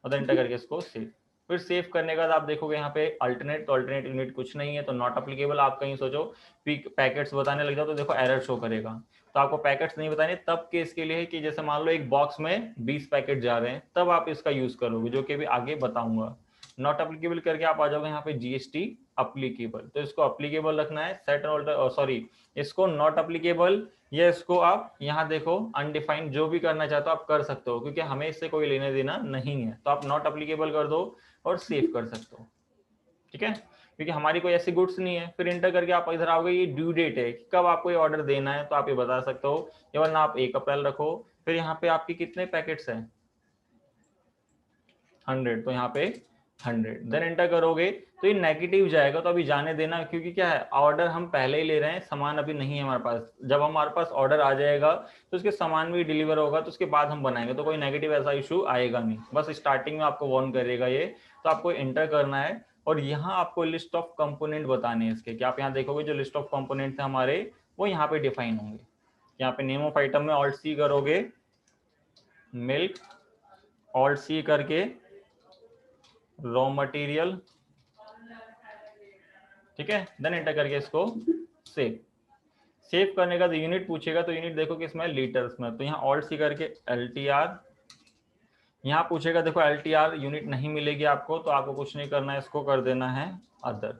और एंटर करके इसको सेव। फिर सेव करने के बाद आप देखोगे यहाँ पे अल्टरनेट, तो अल्टरनेट यूनिट कुछ नहीं है, तो नॉट अप्लीकेबल। आप कहीं सोचो पैकेट्स बताने लग जाओ तो देखो एरर शो करेगा। तो आपको पैकेट्स नहीं बताने तब केस के लिए है कि जैसे मान लो एक बॉक्स में 20 पैकेट जा रहे हैं, तब आप इसका यूज करोगे, जो कि अभी आगे बताऊंगा। नॉट अप्लीकेबल करके आप आ जाओगे यहाँ पे जीएसटी अप्लीकेबल, तो इसको अप्लीकेबल रखना है। सेट ऑल्टर, सॉरी, इसको नॉट अप्लीकेबल, या इसको आप यहाँ देखो अनडिफाइंड, जो भी करना चाहते हो आप कर सकते हो, क्योंकि हमें इससे कोई लेने देना नहीं है। तो आप नॉट अप्लीकेबल कर दो और सेव कर सकते हो। ठीक है, क्योंकि हमारी कोई ऐसी गुड्स नहीं है। फिर इंटर करके आप इधर आओगे, ये ड्यू डेट है, कब आपको ये ऑर्डर देना है, तो आप ये बता सकते हो, या वरना आप 1 अप्रैल रखो। फिर यहाँ पे आपकी कितने पैकेट्स हैं, 100, तो यहाँ पे 100 देन एंटर करोगे तो ये नेगेटिव जाएगा, तो अभी जाने देना, क्योंकि क्या है, ऑर्डर हम पहले ही ले रहे हैं, सामान अभी नहीं है हमारे पास। जब हमारे पास ऑर्डर आ जाएगा तो उसके सामान भी डिलीवर होगा, तो उसके बाद हम बनाएंगे, तो कोई नेगेटिव ऐसा इशू आएगा नहीं। बस स्टार्टिंग में आपको वार्न करेगा ये, तो आपको एंटर करना है। और यहाँ आपको लिस्ट ऑफ कंपोनेंट बताने हैं इसके, कि आप यहाँ देखोगे जो लिस्ट ऑफ कंपोनेंट थे हमारे, वो यहाँ पे डिफाइन होंगे। यहाँ पे नेम ऑफ आइटम में ऑल्ट सी करोगे, मिल्क, ऑल्ट सी करके रॉ मटेरियल। ठीक है, देन एंटर करके इसको सेव करने का यूनिट पूछेगा, तो यूनिट देखो कि इसमें लीटर्स में, तो यहाँ ऑल्ट सी करके एलटीआर। यहाँ पूछेगा, देखो एलटीआर यूनिट नहीं मिलेगी आपको, तो आपको कुछ नहीं करना है, इसको कर देना है अदर।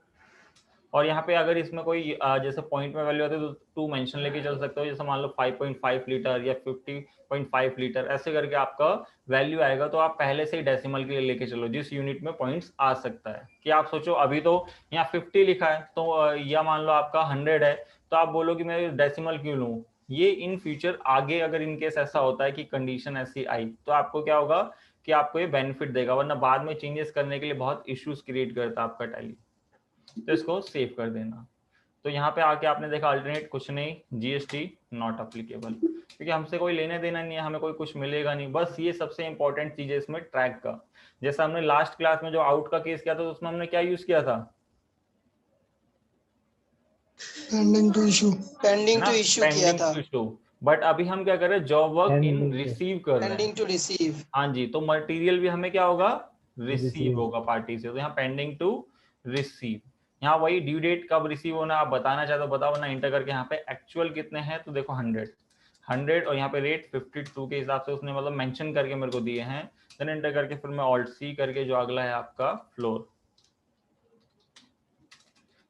और यहाँ पे अगर इसमें कोई जैसे पॉइंट में वैल्यू आती है तो 2 मेंशन लेके चल सकते हो, जैसे मान लो 5.5 लीटर या 50.5 लीटर, ऐसे करके आपका वैल्यू आएगा। तो आप पहले से ही डेसिमल के लिए लेके चलो, जिस यूनिट में पॉइंट्स आ सकता है। कि आप सोचो अभी तो यहाँ 50 लिखा है, तो या मान लो आपका 100 है, तो आप बोलो कि मैं डेसिमल क्यों लूँ। ये इन फ्यूचर आगे अगर इनकेस ऐसा होता है कि कंडीशन ऐसी आई, तो आपको क्या होगा कि आपको ये बेनिफिट देगा, वरना बाद में चेंजेस करने के लिए बहुत इश्यूज क्रिएट करता है आपका टैली। तो इसको सेव कर देना। तो यहाँ पे आके आपने देखा अल्टरनेट कुछ नहीं, जीएसटी नॉट अप्लीकेबल, क्योंकि हमसे कोई लेने देना नहीं है, हमें कोई कुछ मिलेगा नहीं। बस ये सबसे इंपॉर्टेंट चीज है इसमें ट्रैक का। जैसा हमने लास्ट क्लास में जो आउट का केस किया था, तो उसमें हमने क्या यूज किया था, पेंडिंग टू इशू किया था। बट अभी हम क्या कर रहे हैं, जॉब वर्क इन रिसीव कर रहे हैं, पेंडिंग टू रिसीव। हाँ जी, तो मटेरियल भी हमें क्या होगा, रिसीव होगा पार्टी से। तो यहाँ पेंडिंग टू रिसीव, यहाँ वही ड्यू डेट कब रिसीव होना आप बताना चाहते हो बताओ ना। इंटर करके यहाँ पे एक्चुअल कितने हैं, तो देखो 100 और यहाँ पे रेट 52 के हिसाब से उसने मतलब मेंशन करके मेरे को दिए हैं। देन एंटर करके फिर मैं ऑल्ट सी करके जो अगला है आपका फ्लोर,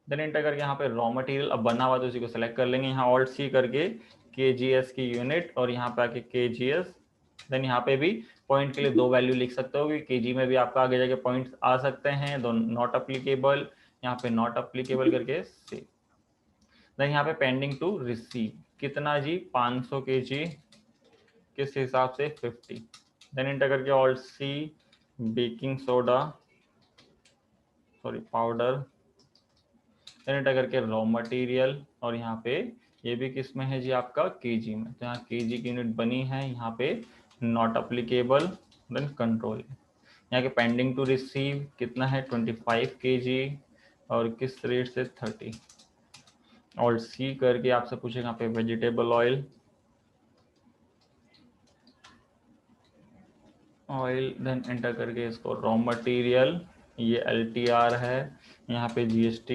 देन एंटर करके यहाँ पे रॉ मटेरियल अब बना हुआ तो उसी को सिलेक्ट कर लेंगे। यहाँ ऑल्ट सी करके केजीएस की यूनिट, और यहाँ पे आके केजीएस। देन यहाँ पे भी पॉइंट के लिए 2 वैल्यू लिख सकते हो, कि केजी में भी आपका आगे जाके पॉइंट्स आ सकते हैं। दो नॉट अप्लीकेबल, यहाँ पे नॉट अप्लीकेबल करके सेव। देन यहाँ पे पेंडिंग टू रिसीव कितना जी, 500 केजी, किस हिसाब से 50। देन एंटर करके alt C baking soda, sorry powder, then enter करके रॉ मटेरियल, और यहाँ पे ये भी किस में है जी आपका केजी में, तो यहाँ केजी की यूनिट बनी है, यहाँ पे नॉट अप्लीकेबल। देन कंट्रोल, यहाँ के पेंडिंग टू रिसीव कितना है 25 केजी, और किस रेट से 30। ऑल्ट सी करके आपसे पूछेगा यहाँ पे वेजिटेबल ऑयल, देन एंटर करके इसको रॉ मटेरियल, ये LTR है, यहाँ पे GST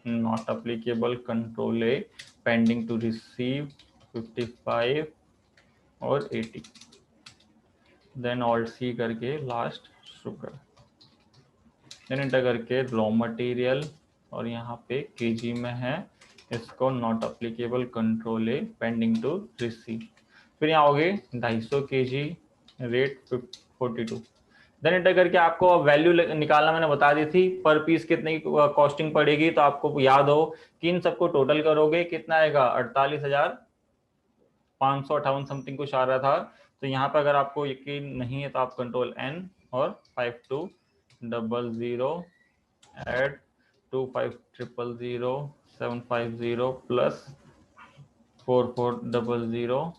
not applicable, control A, pending to receive 55 और 80, देन ऑल्ट सी करके लास्ट शुगर, देन एंटर करके रॉ मटेरियल और यहाँ पे केजी में है, इसको not applicable, control A, pending to receive, फिर यहाँ आओगे 250 kg, रेट 42, देन एंटर करके आपको वैल्यू निकालना मैंने बता दी थी, पर पीस कितनी कॉस्टिंग पड़ेगी, तो आपको याद हो कि इन सबको टोटल करोगे कितना आएगा, 48,558 समथिंग कुछ आ रहा था। तो यहाँ पर अगर आपको यकीन नहीं है तो आप कंट्रोल N और 5200 एड 2500750 प्लस 4400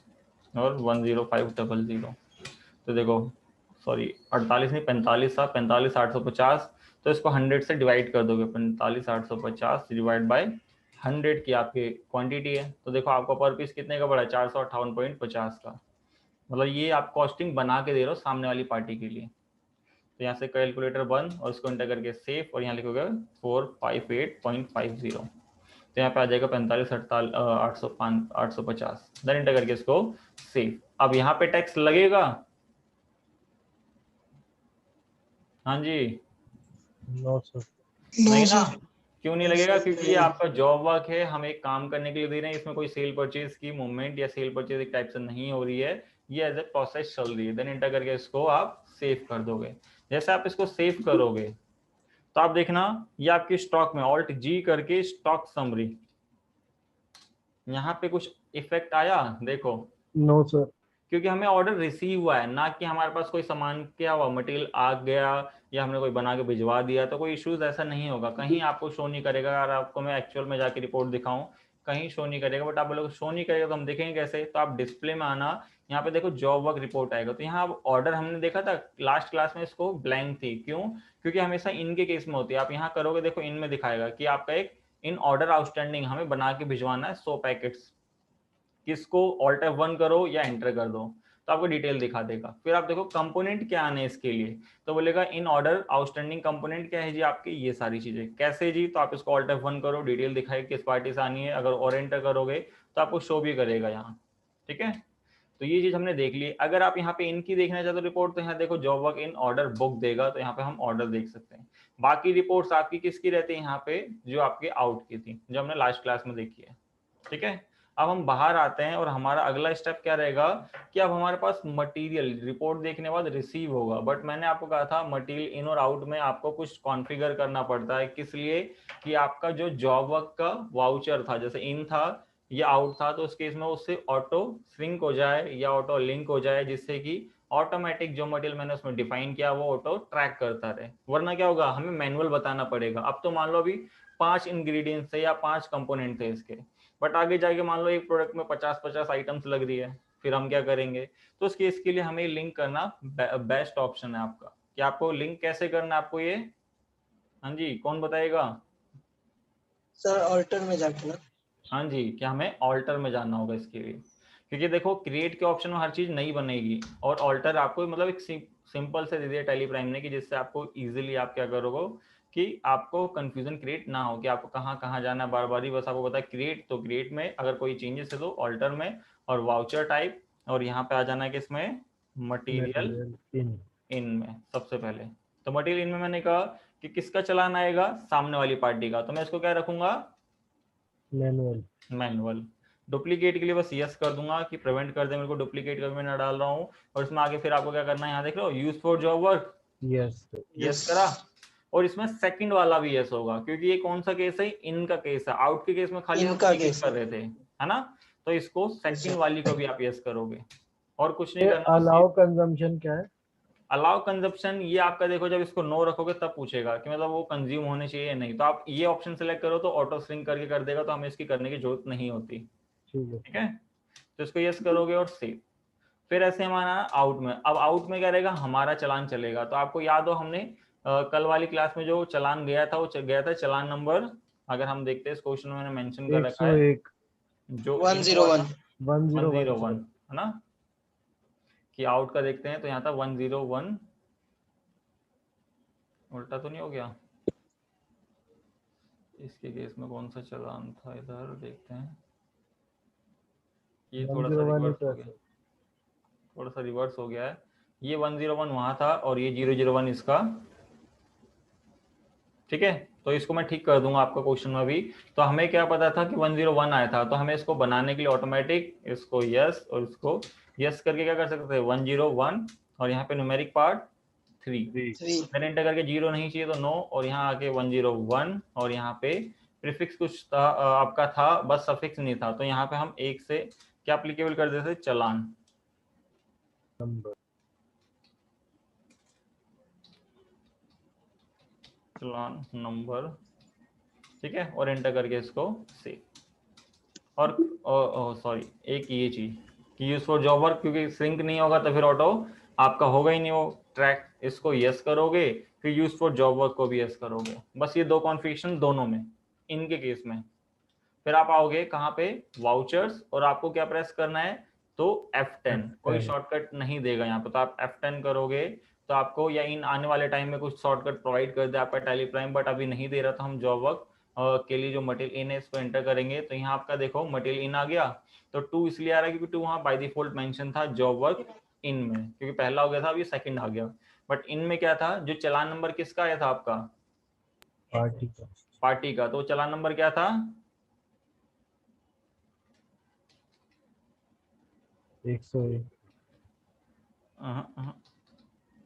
और 10500, तो देखो सॉरी 48 नहीं 45 था, 45,850, तो इसको 100 से डिवाइड कर दोगे, 45,850 डिवाइड बाय 100 की आपकी क्वांटिटी है, तो देखो आपका पर पीस कितने का पड़ा है, 458.50 का, मतलब ये आप कॉस्टिंग बना के दे रहे हो सामने वाली पार्टी के लिए। तो यहाँ से कैलकुलेटर बंद और इसको एंटर करके सेव, और यहाँ लिखोगे 458.50, तो यहाँ पे आ जाएगा 45,850, देन एंटर करके इसको सेव। अब यहाँ पे टैक्स लगेगा, हाँ जी, नो सर। नहीं ना, क्यों नहीं लगेगा, क्योंकि ये आपका जॉब वर्क है, हम एक काम करने के लिए दे रहे हैं, इसमें कोई सेल परचेज की मूवमेंट या सेल परचेज एक टाइप से नहीं हो रही है, ये एज ए प्रोसेस चल रही है। देन एंटर करके इसको आप सेव कर दोगे। जैसे आप इसको सेव करोगे तो आप देखना ये आपकी स्टॉक में ऑल्ट जी करके स्टॉक समरी, यहाँ पे कुछ इफेक्ट आया देखो, नो सर। क्योंकि हमें ऑर्डर रिसीव हुआ है, ना कि हमारे पास कोई सामान क्या हुआ, मटेरियल आ गया या हमने कोई बना के भिजवा दिया, तो कोई इश्यूज ऐसा नहीं होगा, कहीं आपको शो नहीं करेगा। अगर आपको मैं एक्चुअल में जाके रिपोर्ट दिखाऊं कहीं शो नहीं करेगा, बट आप लोग शो नहीं करेगा तो हम देखेंगे कैसे, तो आप डिस्प्ले में आना, यहाँ पे देखो जॉब वर्क रिपोर्ट आएगा, तो यहाँ ऑर्डर हमने देखा था लास्ट क्लास में, इसको ब्लैंक थी, क्यों, क्योंकि हमेशा इनके केस में होती है। आप यहाँ करोगे देखो इन में दिखाएगा कि आपका एक इन ऑर्डर आउटस्टैंडिंग हमें बना के भिजवाना है 100 पैकेट्स, किसको ऑल्ट F1 करो या एंटर कर दो तो आपको डिटेल दिखा देगा। फिर आप देखो कंपोनेंट क्या आने इसके लिए, तो बोलेगा इन ऑर्डर आउटस्टैंडिंग कंपोनेंट क्या है जी आपकी, ये सारी चीजें कैसे जी, तो आप इसको ऑल्ट F1 करो, डिटेल दिखाएगा किस पार्टी से आनी है, अगर और एंटर करोगे तो आपको शो भी करेगा यहाँ, ठीक है। तो ये चीज हमने देख ली। अगर आप यहाँ पे इनकी देखना चाहते हो रिपोर्ट, तो यहाँ देखो job work in order book देगा, तो यहाँ पे हम ऑर्डर देख सकते हैं। बाकी रिपोर्ट्स आपकी किसकी रहती है यहाँ पे, जो आपके आउट की थी, जो हमने लास्ट क्लास में देखी है, ठीक है। अब हम बाहर आते हैं और हमारा अगला स्टेप क्या रहेगा कि अब हमारे पास मटेरियल रिपोर्ट देखने बाद रिसीव होगा, बट मैंने आपको कहा था मटेरियल इन और आउट में आपको कुछ कॉन्फ़िगर करना पड़ता है, किस लिए कि आपका जो जॉब वर्क का वाउचर था, जैसे इन था या आउट था, तो उस केस में उससे ऑटो श्रिंक हो जाए या ऑटो लिंक हो जाए, जिससे कि ऑटोमेटिक जो मटेरियल मैंने उसमें डिफाइन किया वो ऑटो ट्रैक करता रहे, वरना क्या होगा हमें मैनुअल बताना पड़ेगा। अब तो मान लो अभी 5 इंग्रेडिएंट्स थे या 5 कंपोनेंट थे इसके, बट आगे जाके मान लो एक प्रोडक्ट में 50-50 आइटम्स लग रही है, फिर हम क्या करेंगे, तो उस केस के लिए हमें लिंक करना बेस्ट ऑप्शन है आपका। कि आपको लिंक कैसे करना है आपको ये, हाँ जी कौन बताएगा सर ऑल्टर में जाके ना, हाँ जी, क्या हमें ऑल्टर में जाना होगा इसके लिए, क्योंकि देखो क्रिएट के ऑप्शन में हर चीज नहीं बनेगी, और ऑल्टर आपको मतलब एक सिंपल से दे दिया टेली प्राइम ने कि जिससे आपको इजीली आप क्या करोगे कि आपको कंफ्यूजन क्रिएट ना हो कि आपको कहाँ कहाँ जाना है बार बार ही, बस आपको पता है क्रिएट, तो क्रिएट में अगर कोई चेंजेस है तो ऑल्टर में, और वाउचर टाइप, और यहाँ पे आ जाना है किसमें, मटेरियल इन में सबसे पहले। तो मटेरियल इन में मैंने कहा कि किसका चलान आएगा, सामने वाली पार्टी का, तो मैं इसको क्या रखूंगा, मैनुअल। डुप्लीकेट के लिए बस यस कर दूंगा कि प्रिवेंट कर दे मेरे को डुप्लीकेट का, मैं ना डाल रहा हूँ। और इसमें आगे फिर आपको क्या करना है, यहाँ देख रहे हो use for job work, yes करा, और इसमें सेकंड वाला भी यस होगा, क्योंकि ये कौन सा केस है, इनका केस है, आउट के केस में खाली इनका केस कर रहे थे, है ना, तो इसको सेकंड वाली को भी आप यस करोगे, और कुछ नहीं करना। अलाउ कंजम्पशन क्या है, अलाउ कंजप्शन ये आपका देखो जब इसको नो रखोगे तब पूछेगा कि मतलब वो कंज्यूम होने चाहिए या नहीं, तो आप ये ऑप्शन सेलेक्ट करो तो ऑटो श्रिंक करके कर देगा, तो हमें इसकी करने की जरूरत नहीं होती, ठीक है। तो इसको यस करोगे और सेव। फिर ऐसे हमारा आउट में, अब आउट में क्या रहेगा, हमारा चलान चलेगा। तो आपको याद हो हमने कल वाली क्लास में जो चलान गया था वो गया था चलान नंबर अगर हम देखते हैं इस क्वेश्चन में मैंने मेंशन कर रखा है 101 जो 101 101 है ना, कि आउट का देखते हैं तो यहाँ था 101, उल्टा तो नहीं हो गया? इसके केस में कौन सा चालान था, इधर देखते हैं, ये थोड़ा सा रिवर्स हो गया, थोड़ा सा रिवर्स हो गया है। ये 101 वहां था और ये 001 इसका, ठीक है। तो इसको मैं ठीक कर दूंगा आपका क्वेश्चन में भी। तो हमें क्या पता था कि 101 आया था, तो हमें इसको बनाने के लिए ऑटोमेटिक इसको यस और इसको यस करके क्या कर सकते थे 101 और यहाँ पे न्यूमेरिक पार्ट 3 मैंने एंटर करके 0 नहीं चाहिए तो नो, और यहाँ आके 101 और यहाँ पे प्रीफिक्स कुछ था आपका था, बस सफिक्स नहीं था, तो यहाँ पे हम एक से क्या एप्लीकेबल कर देते चलान नंबर। चलान नंबर, ठीक है, और एंटर करके इसको सेव। और सॉरी एक ये चीज कि यूज फॉर जॉब वर्क, क्योंकि सिंक नहीं होगा तो फिर ऑटो आपका होगा ही नहीं वो ट्रैक, इसको यस करोगे फिर यूज फॉर जॉब वर्क को भी यस करोगे, बस ये दो कॉन्फ़िगरेशन दोनों में, इनके केस में। फिर आप आओगे कहाँ पे वाउचर्स, और आपको क्या प्रेस करना है तो F10, कोई शॉर्टकट नहीं देगा यहाँ पे, तो आप F10 करोगे तो आपको या इन आने वाले टाइम में कुछ शॉर्टकट प्रोवाइड कर दे आपका टैली प्राइम, बट अभी नहीं दे रहा था। हम जॉब वर्क के लिए जो मटेरियल इन है इसको एंटर करेंगे, तो यहाँ आपका देखो मटेरियल इन आ गया, तो 2 इसलिए आ रहा है क्योंकि 2 वहाँ बाय डिफॉल्ट मेंशन था जॉब वर्क इन में, क्योंकि पहला हो गया था, अभी सेकंड आ गया। बट इन में क्या था, जो चलान नंबर किसका आया था आपका पार्टी का, तो चलान नंबर क्या था 101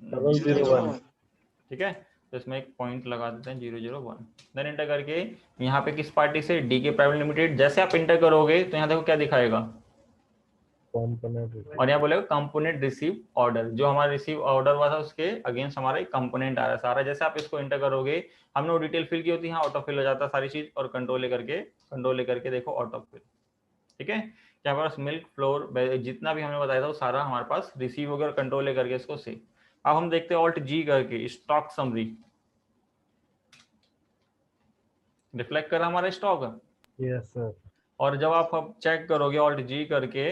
001 ठीक है। तो इसमें एक पॉइंट लगा देते हैं 001, देन एंटर करके यहाँ पे किस पार्टी से डी के प्राइवेट लिमिटेड, जैसे आप एंटर करोगे तो यहाँ देखो क्या दिखाएगा, और यहाँ बोलेगा कंपोनेंट रिसीव ऑर्डर, जो हमारा रिसीव ऑर्डर हुआ था उसके अगेंस्ट हमारा एक कंपोनेंट आ रहा है सारा। जैसे आप इसको एंटर करोगे, हमने वो डिटेल फिल की होती है, यहाँ ऑटो फिल हो जाता है सारी चीज, और कंट्रोल लेकर के देखो ऑटो फिल, ठीक है। यहाँ पास मिल्क फ्लोर जितना भी हमने बताया था वो सारा हमारे पास रिसीव हो गया, और कंट्रोल ले करके इसको सेव। अब हम देखते हैं ऑल्ट जी करके स्टॉक समरी, रिफ्लेक्ट कर हमारा स्टॉक, यस सर। और जब आप अब चेक करोगे ऑल्ट जी करके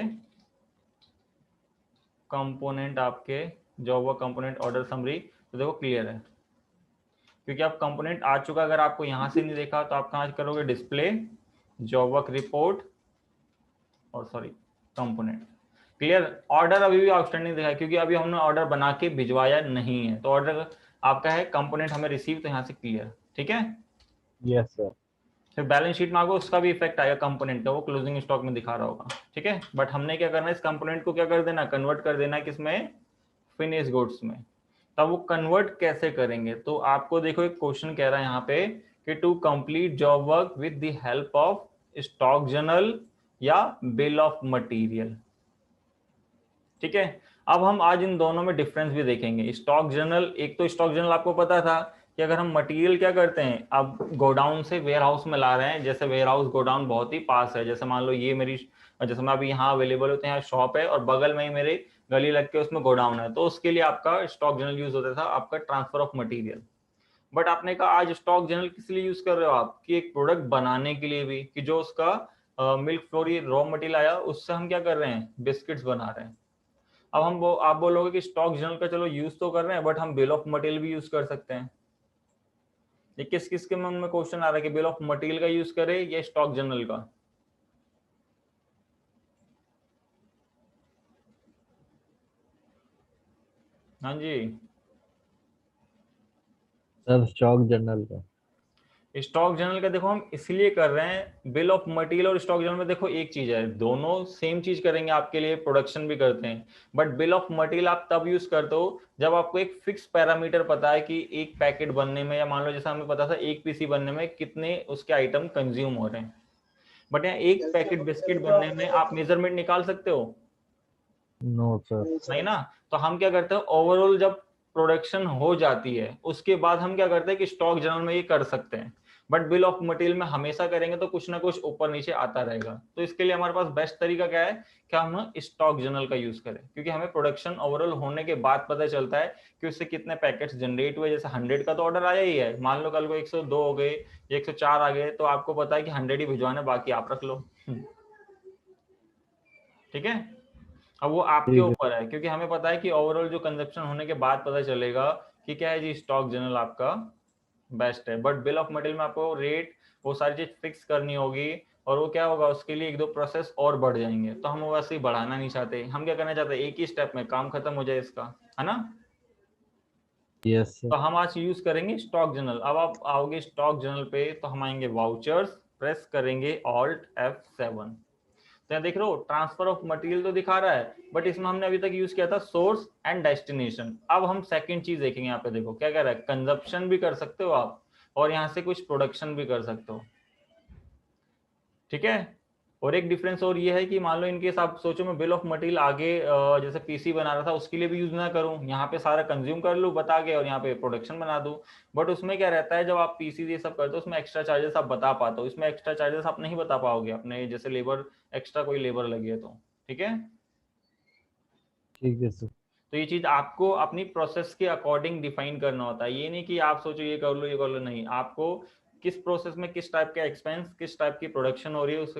कंपोनेंट आपके job work component order summary, तो देखो क्लियर है, क्योंकि आप कंपोनेंट आ चुका। अगर आपको यहां से नहीं देखा तो आप कहाँ करोगे डिस्प्ले जॉब वर्क रिपोर्ट और सॉरी कंपोनेंट, क्लियर। ऑर्डर अभी भी आउटस्टैंडिंग दिखा है क्योंकि अभी हमने ऑर्डर बना के भिजवाया नहीं है, तो ऑर्डर आपका है, कंपोनेंट हमें रिसीव, तो यहाँ से क्लियर, ठीक है। Yes sir. फिर बैलेंस शीट में आगे उसका भी इफेक्ट आएगा कंपोनेंट का, वो क्लोजिंग स्टॉक में दिखा रहा होगा, ठीक है। बट हमने क्या करना है, इस कंपोनेंट को क्या कर देना, कन्वर्ट कर देना है किसमें, फिनिश गुड्स में। तब वो कन्वर्ट कैसे करेंगे, तो आपको देखो एक क्वेश्चन कह रहा है यहाँ पे कि to complete job work with the help of stock journal या बिल ऑफ मटेरियल, ठीक है। अब हम आज इन दोनों में डिफरेंस भी देखेंगे। स्टॉक जर्नल, एक तो स्टॉक जर्नल आपको पता था कि अगर हम मटेरियल क्या करते हैं, अब गोडाउन से वेयर हाउस में ला रहे हैं, जैसे वेयर हाउस गोडाउन बहुत ही पास है, जैसे मान लो ये मेरी, जैसे मैं अभी यहाँ अवेलेबल होते हैं, यहाँ शॉप है और बगल में ही मेरे गली लग के उसमें गोडाउन है, तो उसके लिए आपका स्टॉक जर्नल यूज होता था, आपका ट्रांसफर ऑफ मटीरियल। बट आपने कहा आज स्टॉक जर्नल किस लिए यूज कर रहे हो आप, कि एक प्रोडक्ट बनाने के लिए भी, कि जो उसका मिल्क फ्लोर रॉ मटेरियल आया उससे हम क्या कर रहे हैं, बिस्किट्स बना रहे हैं। अब आप बोलोगे कि स्टॉक जर्नल का चलो यूज तो कर रहे हैं, बट हम बिल ऑफ मटेरियल भी यूज कर सकते हैं। ये किस किस के मन में क्वेश्चन आ रहा है कि बिल ऑफ मटेरियल का यूज करें या स्टॉक जर्नल का? हाँ जी, सर स्टॉक जर्नल का। स्टॉक जर्नल का देखो हम इसलिए कर रहे हैं, बिल ऑफ मटेरियल और स्टॉक जर्नल में देखो एक चीज है, दोनों सेम चीज करेंगे आपके लिए, प्रोडक्शन भी करते हैं, बट बिल ऑफ मटेरियल आप तब यूज करते हो जब आपको एक फिक्स पैरामीटर पता है कि एक पैकेट बनने में, या मान लो जैसे हमें पता था एक पीसी बनने में कितने उसके आइटम कंज्यूम हो रहे हैं, बट यहाँ एक पैकेट बिस्किट बनने में आप मेजरमेंट निकाल सकते हो? No sir. नहीं ना। तो हम क्या करते हैं, ओवरऑल जब प्रोडक्शन हो जाती है उसके बाद हम क्या करते हैं कि स्टॉक जर्नल में ये कर सकते हैं। बट बिल ऑफ मटेरियल में हमेशा करेंगे तो कुछ ना कुछ ऊपर नीचे आता रहेगा। तो इसके लिए हमारे पास बेस्ट तरीका क्या है कि हम स्टॉक जर्नल का यूज करें, क्योंकि हमें प्रोडक्शन ओवरऑल होने के बाद पता चलता है कि उससे कितने पैकेट्स जनरेट हुए। जैसे 100 का तो ऑर्डर आया ही है, मान लो कल को 102 हो गए, 104 आ गए, तो आपको पता है कि 100 ही भिजवाने, बाकी आप रख लो। ठीक है, अब वो आपके ऊपर है, क्योंकि हमें पता है कि ओवरऑल जो कंजप्शन होने के बाद पता चलेगा कि क्या है जी, स्टॉक जनरल आपका बेस्ट है। बट बिल ऑफ मटेरियल में आपको रेट वो सारी चीज फिक्स करनी होगी, और वो क्या होगा, उसके लिए 1-2 प्रोसेस और बढ़ जाएंगे, तो हम वो वैसे ही बढ़ाना नहीं चाहते। हम क्या करना चाहते हैं, एक ही स्टेप में काम खत्म हो जाए इसका, है ना। यस तो हम आज यूज करेंगे स्टॉक जनरल। अब आप आओगे स्टॉक जनरल पे तो हम आएंगे वाउचर्स, प्रेस करेंगे Alt F7। तो यहाँ देख रहे हो ट्रांसफर ऑफ मटेरियल तो दिखा रहा है, बट इसमें हमने अभी तक यूज किया था सोर्स एंड डेस्टिनेशन। अब हम सेकंड चीज देखेंगे, यहाँ पे देखो क्या कह रहा है, कंजप्शन भी कर सकते हो आप, और यहाँ से कुछ प्रोडक्शन भी कर सकते हो। ठीक है, और एक डिफरेंस और ये है कि मान लो इनकेस आप सोचो मैं बिल ऑफ मटेरियल आगे जैसे पीसी बना रहा था उसके लिए भी यूज ना करूं, यहाँ पे सारा कंज्यूम कर लूं बता के और यहाँ पे प्रोडक्शन बना दूं। बट उसमें क्या रहता है, जब आप पीसी ये सब करते हो उसमें एक्स्ट्रा चार्जेस आप बता पाते हो, इसमें एक्स्ट्रा चार्जेस आप नहीं बता पाओगे अपने, जैसे लेबर एक्स्ट्रा कोई लेबर लगी है तो। ठीक है, ठीक है सर। तो ये चीज आपको अपनी प्रोसेस के अकॉर्डिंग डिफाइन करना होता है। ये नहीं कि आप सोचो ये कर लो ये कर लो, नहीं, आपको किस प्रोसेस में किस टाइप का एक्सपेंस, किस टाइप की प्रोडक्शन हो रही है, उसके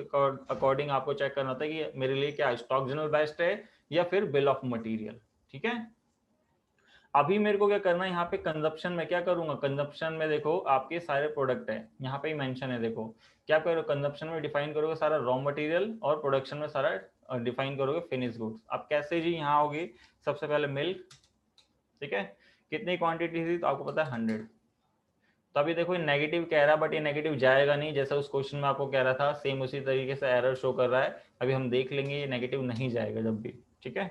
अकॉर्डिंग आपको चेक करना होता है कि मेरे लिए क्या स्टॉक जनरल बेस्ट है या फिर बिल ऑफ मटेरियल। ठीक है, अभी मेरे को क्या करना है, यहाँ पे कंजप्शन में क्या करूंगा, कंजप्शन में देखो आपके सारे प्रोडक्ट है, यहाँ पे ही मेंशन है, देखो क्या करो, कंजप्शन में डिफाइन करोगे सारा रॉ मटेरियल, और प्रोडक्शन में सारा डिफाइन करोगे फिनिश गुड्स। अब कैसे जी, यहाँ होगी सबसे पहले मिल्क। ठीक है, कितनी क्वांटिटी थी, तो आपको पता है 100। तो अभी देखो ये नेगेटिव कह रहा है, बट ये नेगेटिव जाएगा नहीं, जैसा उस क्वेश्चन में आपको कह रहा था सेम उसी तरीके से एरर शो कर रहा है। अभी हम देख लेंगे ये नेगेटिव नहीं जाएगा जब भी। ठीक है,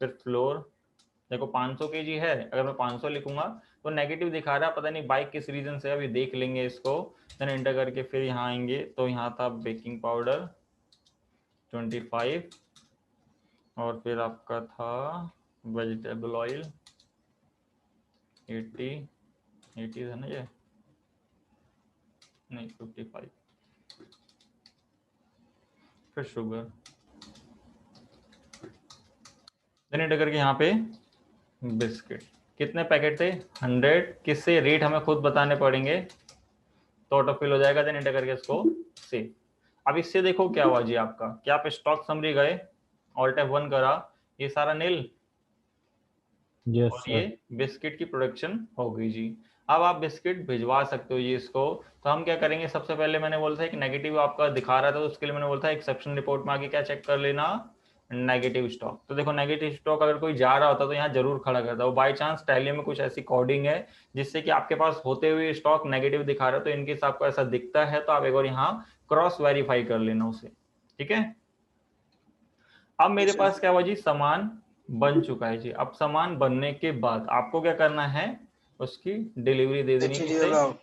फिर फ्लोर देखो 500 kg है, अगर मैं 500 लिखूंगा तो नेगेटिव दिखा रहा है, पता नहीं बाइक किस रीजन से, अभी देख लेंगे इसको। देन एंटर करके फिर यहाँ आएंगे, तो यहाँ था बेकिंग पाउडर 25, और फिर आपका था वेजिटेबल ऑयल 80 था ना ये, नहीं 55, फिर शुगर। देन एंटर करके यहाँ पे बिस्किट, कितने पैकेट थे 100, किससे रेट हमें खुद बताने पड़ेंगे, तो ऑटो फिल हो जाएगा। देन एंटर करके इसको सेव। अब इससे देखो क्या हुआ जी आपका, क्या आप स्टॉक समरी गए, Alt F1 करा, ये सारा नील, यस और ये सर। बिस्किट की प्रोडक्शन हो गई जी। अब आप बिस्किट भिजवा सकते हो जी इसको। तो हम क्या करेंगे, सबसे पहले मैंने बोला था एक नेगेटिव आपका दिखा रहा था, तो उसके लिए मैंने बोला था एक्सेप्शन रिपोर्ट में आगे क्या चेक कर लेना, नेगेटिव स्टॉक। तो देखो नेगेटिव स्टॉक अगर कोई जा रहा होता तो यहाँ जरूर खड़ा करता, वो बाई चांस टैली में कुछ ऐसी कोडिंग है जिससे कि आपके पास होते हुए स्टॉक नेगेटिव दिखा रहा है, तो इनकेस आपको ऐसा दिखता है तो आप एक बार यहाँ क्रॉस वेरीफाई कर लेना उसे। ठीक है, अब मेरे पास क्या हुआ जी, सामान बन चुका है जी। अब सामान बनने के बाद आपको क्या करना है, उसकी डिलीवरी दे देनी है,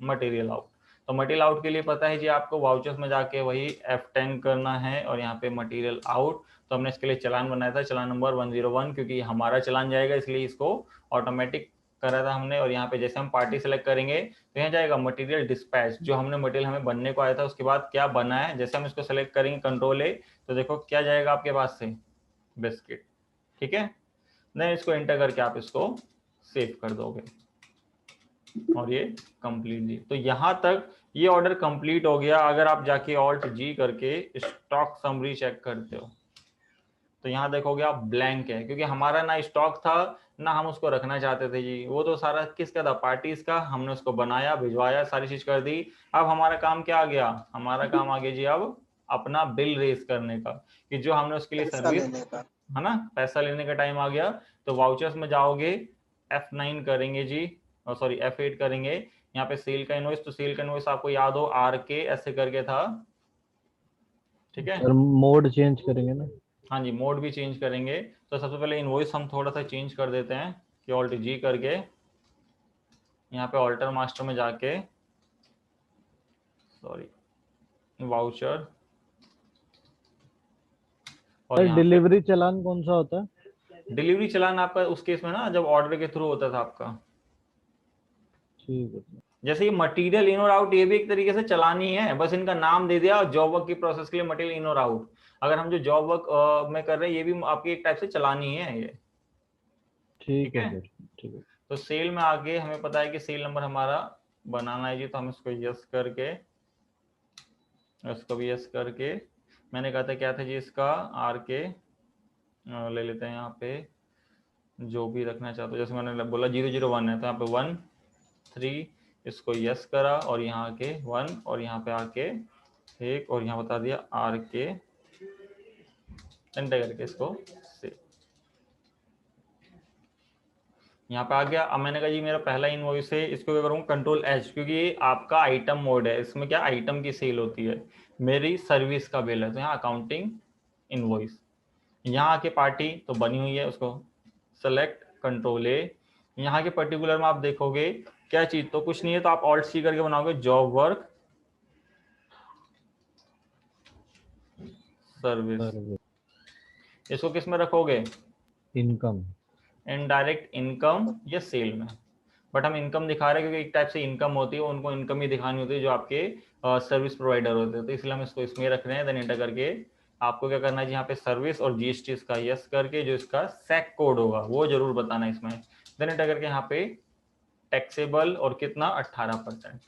मटेरियल आउट। तो मटेरियल आउट के लिए पता है जी आपको, वाउचर्स में जाके वही F10 करना है, और यहाँ पे मटेरियल आउट। तो हमने इसके लिए चलान बनाया था, चलान नंबर 101, क्योंकि हमारा चलान जाएगा इसलिए इसको ऑटोमेटिक करा था हमने। और यहाँ पे जैसे हम पार्टी सेलेक्ट करेंगे तो यहाँ जाएगा मटेरियल डिस्पैच, जो हमने मटेरियल हमें बनने को आया था उसके बाद क्या बना है, जैसे हम इसको सेलेक्ट करेंगे कंट्रोल A, तो देखो क्या जाएगा आपके पास से, बिस्किट। ठीक है, देन इसको एंटर करके आप इसको सेव कर दोगे, और ये कंप्लीट जी। तो यहाँ तक ये ऑर्डर कंप्लीट हो गया। अगर आप जाके Alt G करके स्टॉक समरी चेक करते हो तो यहाँ देखोगे आप ब्लैंक है, क्योंकि हमारा ना स्टॉक था ना हम उसको रखना चाहते थे जी। वो तो सारा किसका था, पार्टीज का, हमने उसको बनाया भिजवाया सारी चीज कर दी। अब हमारा काम क्या आ गया, हमारा काम आ गया जी अब अपना बिल रेज करने का, कि जो हमने उसके लिए सर्विस, है ना, पैसा लेने का टाइम आ गया। तो वाउचर्स में जाओगे, F9 करेंगे जी, सॉरी F8 करेंगे, यहाँ पे सेल का इनवॉइस, तो सेल का इनवॉइस आपको याद हो RK ऐसे करके था। ठीक है सर, मोड चेंज करेंगे ना। हाँ जी, मोड भी चेंज करेंगे। तो सबसे पहले इनवॉइस हम थोड़ा सा चेंज कर देते हैं कि Alt G करके यहाँ पे ऑल्टर मास्टर में जाके, सॉरी वाउचर, और सर यहाँ डिलीवरी चालान कौन सा होता है? पे डिलीवरी चलान आपका उस केस में ना जब ऑर्डर के थ्रू होता था आपका। ठीक है। जैसे ये मटेरियल इन और आउट, ये भी एक तरीके से चलानी है, बस इनका नाम दे दिया जॉब वर्क की प्रोसेस के लिए मटेरियल इन और आउट। अगर हम जो जॉब वर्क में कर रहे हैं ये भी आपकी एक टाइप से चलानी है ये। ठीक है सर, ठीक है। तो सेल में आगे हमें पता है कि सेल नंबर हमारा बनाना है जी, तो हम इसको यस करके, इसको भी यस करके, मैंने कहा था क्या था जी इसका आर के ले लेते हैं यहाँ पे जो भी रखना चाहते हो, जैसे मैंने बोला 001 है तो यहाँ पे 1 3, इसको यस करा और यहाँ के 1 और यहाँ पे आके 1 और यहाँ बता दिया आर के, एंटर करके इसको सेव। यहाँ पे आ गया। अब मैंने कहा जी मेरा पहला इनवॉइस है, इसको क्या करूँगा कंट्रोल एच, क्योंकि ये आपका आइटम मोड है, इसमें क्या आइटम की सेल होती है, मेरी सर्विस का बिल है, तो यहाँ अकाउंटिंग इनवॉइस, यहाँ आके पार्टी तो बनी हुई है, उसको सेलेक्ट कंट्रोल ए। यहाँ के पर्टिकुलर में आप देखोगे क्या चीज, तो कुछ नहीं है, तो आप ऑल्ट सी करके बनाओगे जॉब वर्क सर्विस। इसको किस में रखोगे, इनकम, इनडायरेक्ट इनकम या सेल में, बट हम इनकम दिखा रहे हैं क्योंकि एक टाइप से इनकम होती है, उनको इनकम ही दिखानी होती है जो आपके सर्विस प्रोवाइडर होते हैं, तो इसलिए हम इसको इसमें रख रहे हैं। देन एंटर करके आपको क्या करना है जी यहाँ पे सर्विस और जीएसटी इसका यस करके जो इसका सैक कोड होगा वो जरूर बताना है इसमें। देन एंटर करके यहाँ पे टैक्सेबल और कितना 18%।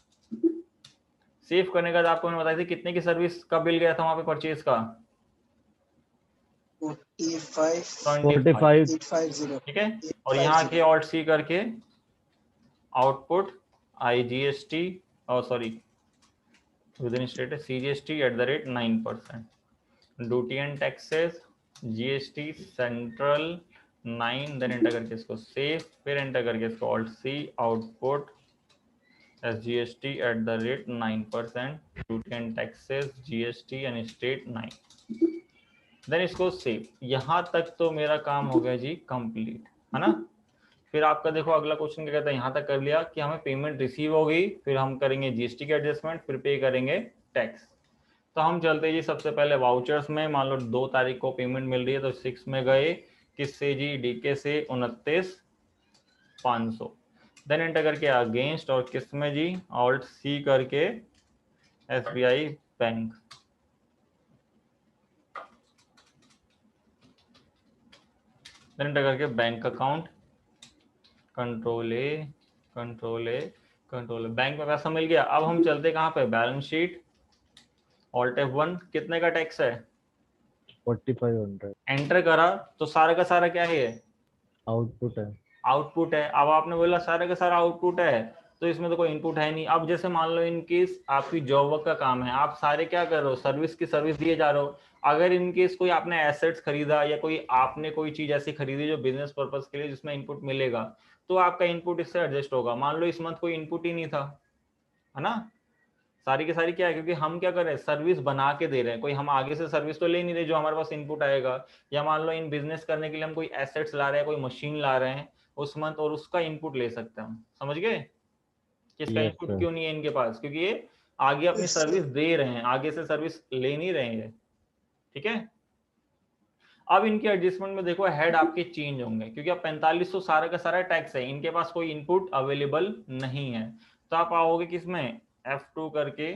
सेव करने का आपको मैंने बताया थी कितने की सर्विस का बिल गया था वहां पे परचेज का 45, ठीक है। और यहाँ के ऑल्ट सी करके output IGST sorry within state CGST @9%, duty and taxes GST central 9, then enter करके इसको सेव, फिर एंटर करके इसको alt C output SGST @9%, duty and taxes GST and state 9, then इसको सेव। यहाँ तक तो मेरा काम हो गया जी कंप्लीट, है ना। फिर आपका देखो अगला क्वेश्चन क्या कहता है, यहाँ तक कर लिया कि हमें पेमेंट रिसीव हो गई, फिर हम करेंगे जीएसटी के एडजस्टमेंट, फिर पे करेंगे टैक्स। तो हम चलते जी सबसे पहले वाउचर्स में, मान लो 2 तारीख को पेमेंट मिल रही है तो 6 में गए किससे जी, डीके से 29,500, देन एंटर करके अगेंस्ट और किस में जी ऑल्ट सी करके SBI बैंक, देन एंटर करके बैंक अकाउंट कंट्रोल ए बैंक में पैसा मिल गया। अब हम चलते कहाँ पे, बैलेंस शीट, ऑल्ट F1, कितने का टैक्स है 4500, एंटर करा तो सारा का सारा क्या है, आउटपुट है, आउटपुट है। अब आपने बोला सारा का सारा आउटपुट है तो इसमें तो कोई इनपुट है नहीं। अब जैसे मान लो इनकेस आपकी जॉब वर्क का काम है, आप सारे क्या कर रहे हो, सर्विस की सर्विस दिए जा रहे हो। अगर इनकेस कोई आपने एसेट्स खरीदा या कोई आपने कोई चीज ऐसी खरीदी जो बिजनेस पर्पस के लिए जिसमें इनपुट मिलेगा, तो आपका इनपुट इससे एडजस्ट होगा। मान लो इस मंथ कोई इनपुट ही नहीं था, है ना, सारी की सारी क्या है, क्योंकि हम क्या कर रहे हैं सर्विस बना के दे रहे हैं, कोई हम आगे से सर्विस तो ले नहीं रहे जो हमारे पास इनपुट आएगा। या मान लो इन बिजनेस करने के लिए हम कोई एसेट्स ला रहे हैं, कोई मशीन ला रहे हैं उस मंथ, और उसका इनपुट ले सकते हैं हम, समझ गए कि इसका इनपुट क्यों नहीं है इनके पास, क्योंकि ये आगे अपनी सर्विस दे रहे हैं, आगे से सर्विस ले नहीं रहे हैं, ठीक है। अब इनके एडजस्टमेंट में देखो हेड आपके चेंज होंगे, क्योंकि अब 4500 सारा का सारा टैक्स है, इनके पास कोई इनपुट अवेलेबल नहीं है। तो आप आओगे किसमें, F2 करके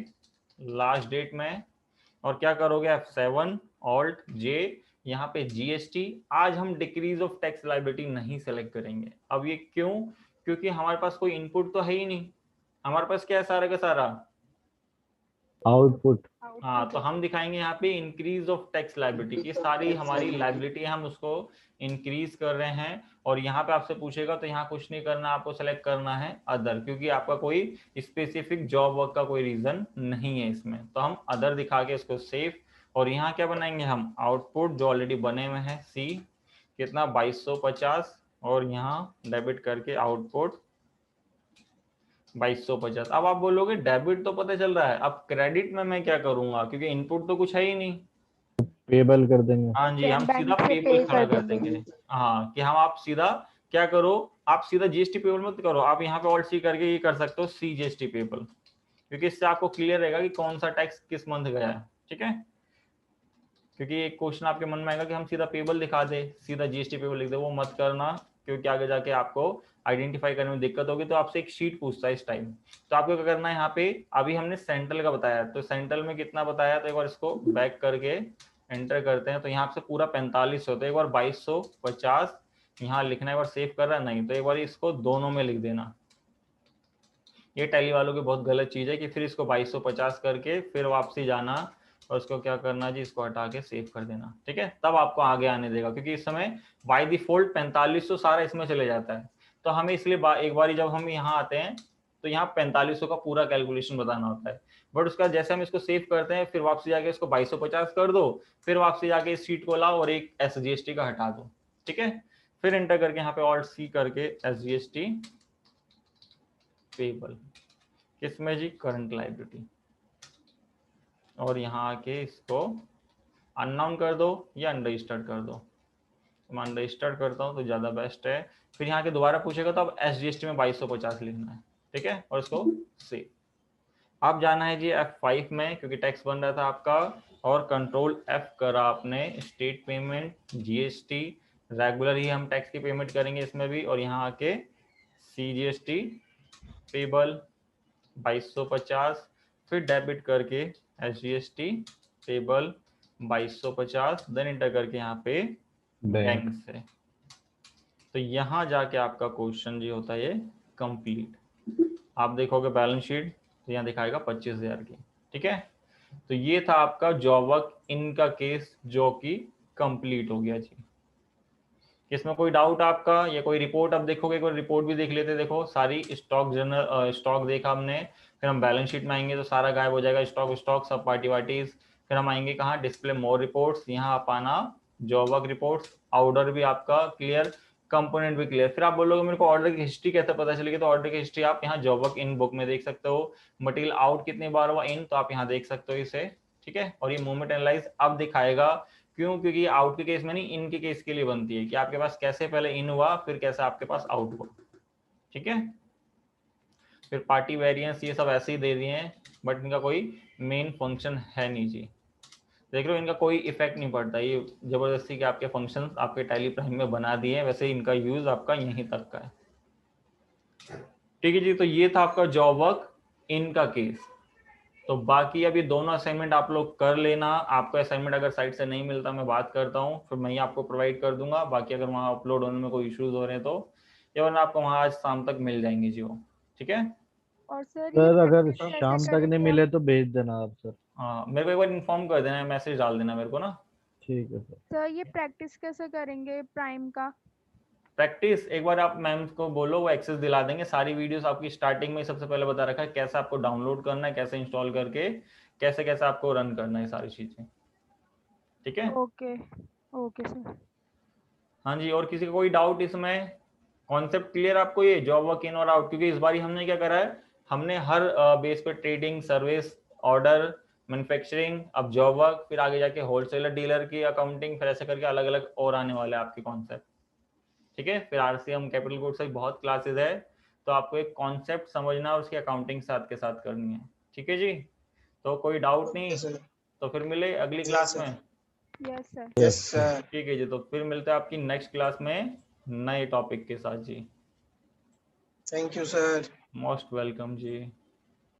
लास्ट डेट में, और क्या करोगे F7 ऑल्ट J, यहाँ पे GST। आज हम डिक्रीज ऑफ टैक्स लायबिलिटी नहीं सेलेक्ट करेंगे। अब ये क्यों, क्योंकि हमारे पास कोई इनपुट तो है ही नहीं, हमारे पास क्या है सारा का सारा आउटपुट। हाँ, तो हम दिखाएंगे यहाँ पे इंक्रीज ऑफ टैक्स लायबिलिटी की सारी हमारी लायबिलिटी हम उसको इंक्रीज कर रहे हैं। और यहाँ पे आपसे पूछेगा तो यहाँ कुछ नहीं करना, आपको सेलेक्ट करना है अदर, क्योंकि आपका कोई स्पेसिफिक जॉब वर्क का कोई रीजन नहीं है इसमें, तो हम अदर दिखा के इसको सेव। और यहाँ क्या बनाएंगे हम, आउटपुट जो ऑलरेडी बने हुए हैं सी कितना 2250, और यहाँ डेबिट करके आउटपुट 2250। अब आप बोलोगे डेबिट तो पता चल रहा है, अब क्रेडिट में मैं क्या करूंगा, क्योंकि इनपुट तो कुछ है ही नहीं, पेबल कर देंगे। हाँ जी, हम सीधा पेबल खड़ा कर देंगे। हाँ, कि हम आप सीधा क्या करो, आप सीधा जीएसटी पेबल मत करो, आप यहाँ पे ऑल्ट सी करके ये कर सकते हो सी जीएसटी पेबल, क्योंकि इससे आपको क्लियर रहेगा कि कौन सा टैक्स किस मंथ गया है, ठीक है। क्योंकि एक क्वेश्चन आपके मन में आएगा कि हम सीधा पेबल दिखा दे, सीधा जीएसटी पेबल लिख दे, वो मत करना, क्योंकि आगे जाके आपको आइडेंटिफाई करने में दिक्कत होगी। तो आपसे एक शीट पूछता है इस टाइम, तो आपको क्या करना है, यहाँ पे अभी हमने सेंट्रल का बताया, तो सेंट्रल में कितना बताया, तो एक बार इसको बैक करके एंटर करते हैं, तो यहाँ से पूरा 45 होता है, एक बार 2250 यहाँ लिखना है, एक बार सेव कर रहा है नहीं, तो एक बार इसको दोनों में लिख देना। ये टैली वालों की बहुत गलत चीज है कि फिर इसको 2250 करके फिर वापसी जाना और उसको क्या करना जी, इसको हटा के सेव कर देना, ठीक है, तब आपको आगे आने देगा, क्योंकि इस समय बाय डिफॉल्ट 4500 सारा इसमें चले जाता है। तो हमें इसलिए एक बार जब हम यहाँ आते हैं तो यहाँ 4500 का पूरा कैलकुलेशन बताना होता है, बट उसका जैसे हम इसको सेव करते हैं फिर वापसी जाके इसको 2250 कर दो, फिर वापसी जाके इस शीट को लाओ और एक SGST का हटा दो, ठीक है, फिर एंटर करके यहाँ पे ऑल्ट C करके SGST पेबल किसमें जी, करंट लाइबिलिटी, और यहाँ आके इसको अननाउन कर दो या अनरजिस्टर्ड कर दो। मैं अनरजिस्टर्ड करता हूँ तो ज़्यादा बेस्ट है। फिर यहाँ के दोबारा पूछेगा तो अब SGST में 2250 लिखना है, ठीक है, और इसको सेव। अब जाना है जी F5 में, क्योंकि टैक्स बन रहा था आपका, और कंट्रोल F करा आपने, स्टेट पेमेंट GST, रेगुलर ही हम टैक्स की पेमेंट करेंगे इसमें भी, और यहाँ आके CGST पेबल 2250, फिर डेबिट करके SGST पेबल 2250, देन इंटर करके यहाँ पे बैंक से। तो यहाँ जाके आपका क्वेश्चन जी होता है ये कंप्लीट। आप देखोगे बैलेंस शीट तो यहाँ दिखाएगा 25,000 की, ठीक है। तो ये था आपका जॉब वर्क इन का केस जो कि कंप्लीट हो गया जी। इसमें कोई डाउट आपका या कोई रिपोर्ट? अब देखोगे, कोई रिपोर्ट भी देख लेते, देखो सारी स्टॉक जनरल स्टॉक देखा हमने, फिर हम बैलेंस शीट में आएंगे तो सारा गायब हो जाएगा, स्टॉक सब पार्टी वार्टीज। फिर हम आएंगे कहाँ, डिस्प्ले मोर रिपोर्ट्स, यहाँ आप आना जॉब वर्क रिपोर्ट्स, ऑर्डर भी आपका क्लियर, कंपोनेंट भी क्लियर। फिर आप बोलोगे मेरे को ऑर्डर की हिस्ट्री कैसे पता चलेगी, तो ऑर्डर की हिस्ट्री आप यहाँ जॉब वर्क इन बुक में देख सकते हो। मटेरियल आउट कितनी बार हुआ इन, तो आप यहाँ देख सकते हो इसे, ठीक है। और ये मूवमेंट एनालाइज अब दिखाएगा, क्यों? क्योंकि आउट के केस में नहीं, इन के केस के लिए बनती है कि आपके पास कैसे पहले इन हुआ फिर कैसे आपके पास आउट हुआ, ठीक है। फिर पार्टी वेरिएंस ये सब ऐसे ही दे दिए हैं, बट इनका कोई मेन फंक्शन है नहीं जी। देख रहे हो, इनका कोई इफेक्ट नहीं पड़ता, ये जबरदस्ती के आपके फंक्शंस आपके टैली प्राइम में बना दिए हैं, वैसे इनका यूज आपका यहीं तक का है, ठीक है जी। तो ये था आपका जॉब वर्क इन का केस। तो बाकी अभी दोनों असाइनमेंट आप लोग कर लेना। आपको असाइनमेंट अगर साइट से नहीं मिलता, मैं बात करता हूँ, फिर मैं ही आपको प्रोवाइड कर दूंगा। बाकी अगर वहाँ अपलोड होने में कोई इश्यूज हो रहे हैं तो, या वरना आपको वहाँ आज शाम तक मिल जाएंगे जी वो, ठीक है। और सर अगर practice कैसे शाम तक नहीं करेंगे मिले हम? तो भेज देना आप सर। हाँ, मेरे को एक बार इन्फॉर्म कर देना, मैसेज डाल देना मेरे को ना। ठीक है सर। सर ये प्रैक्टिस कैसे करेंगे प्राइम का? प्रैक्टिस एक बार आप मैम को बोलो, वो एक्सेस दिला देंगे। सारी वीडियोस आपकी स्टार्टिंग में सबसे पहले बता रखा है, कैसे आपको डाउनलोड करना है, कैसे इंस्टॉल करके कैसे कैसे आपको रन करना है, सारी चीजें, ठीक है। Okay okay sir. हाँ जी, और किसी का कोई डाउट इसमें? कॉन्सेप्ट क्लियर आपको ये जॉब वर्क इन और आउट? क्योंकि इस बार हमने क्या करा है, हमने हर बेस पे ट्रेडिंग, सर्विस, ऑर्डर, मैन्युफैक्चरिंग, अब जॉब वर्क, फिर आगे जाके होलसेलर डीलर की अकाउंटिंग, फिर ऐसे करके अलग अलग और आने वाले हैं आपके कॉन्सेप्ट, ठीक है। फिर RCM कैपिटल गुड्स की बहुत क्लासेस है, तो आपको एक कॉन्सेप्ट समझना और उसकी अकाउंटिंग साथ के साथ करनी है, ठीक है जी। तो कोई डाउट नहीं, तो फिर मिले अगली क्लास में। Yes sir. ठीक है जी, तो फिर मिलते हैं आपकी नेक्स्ट क्लास में नए टॉपिक के साथ जी। Thank you sir. Most welcome ji.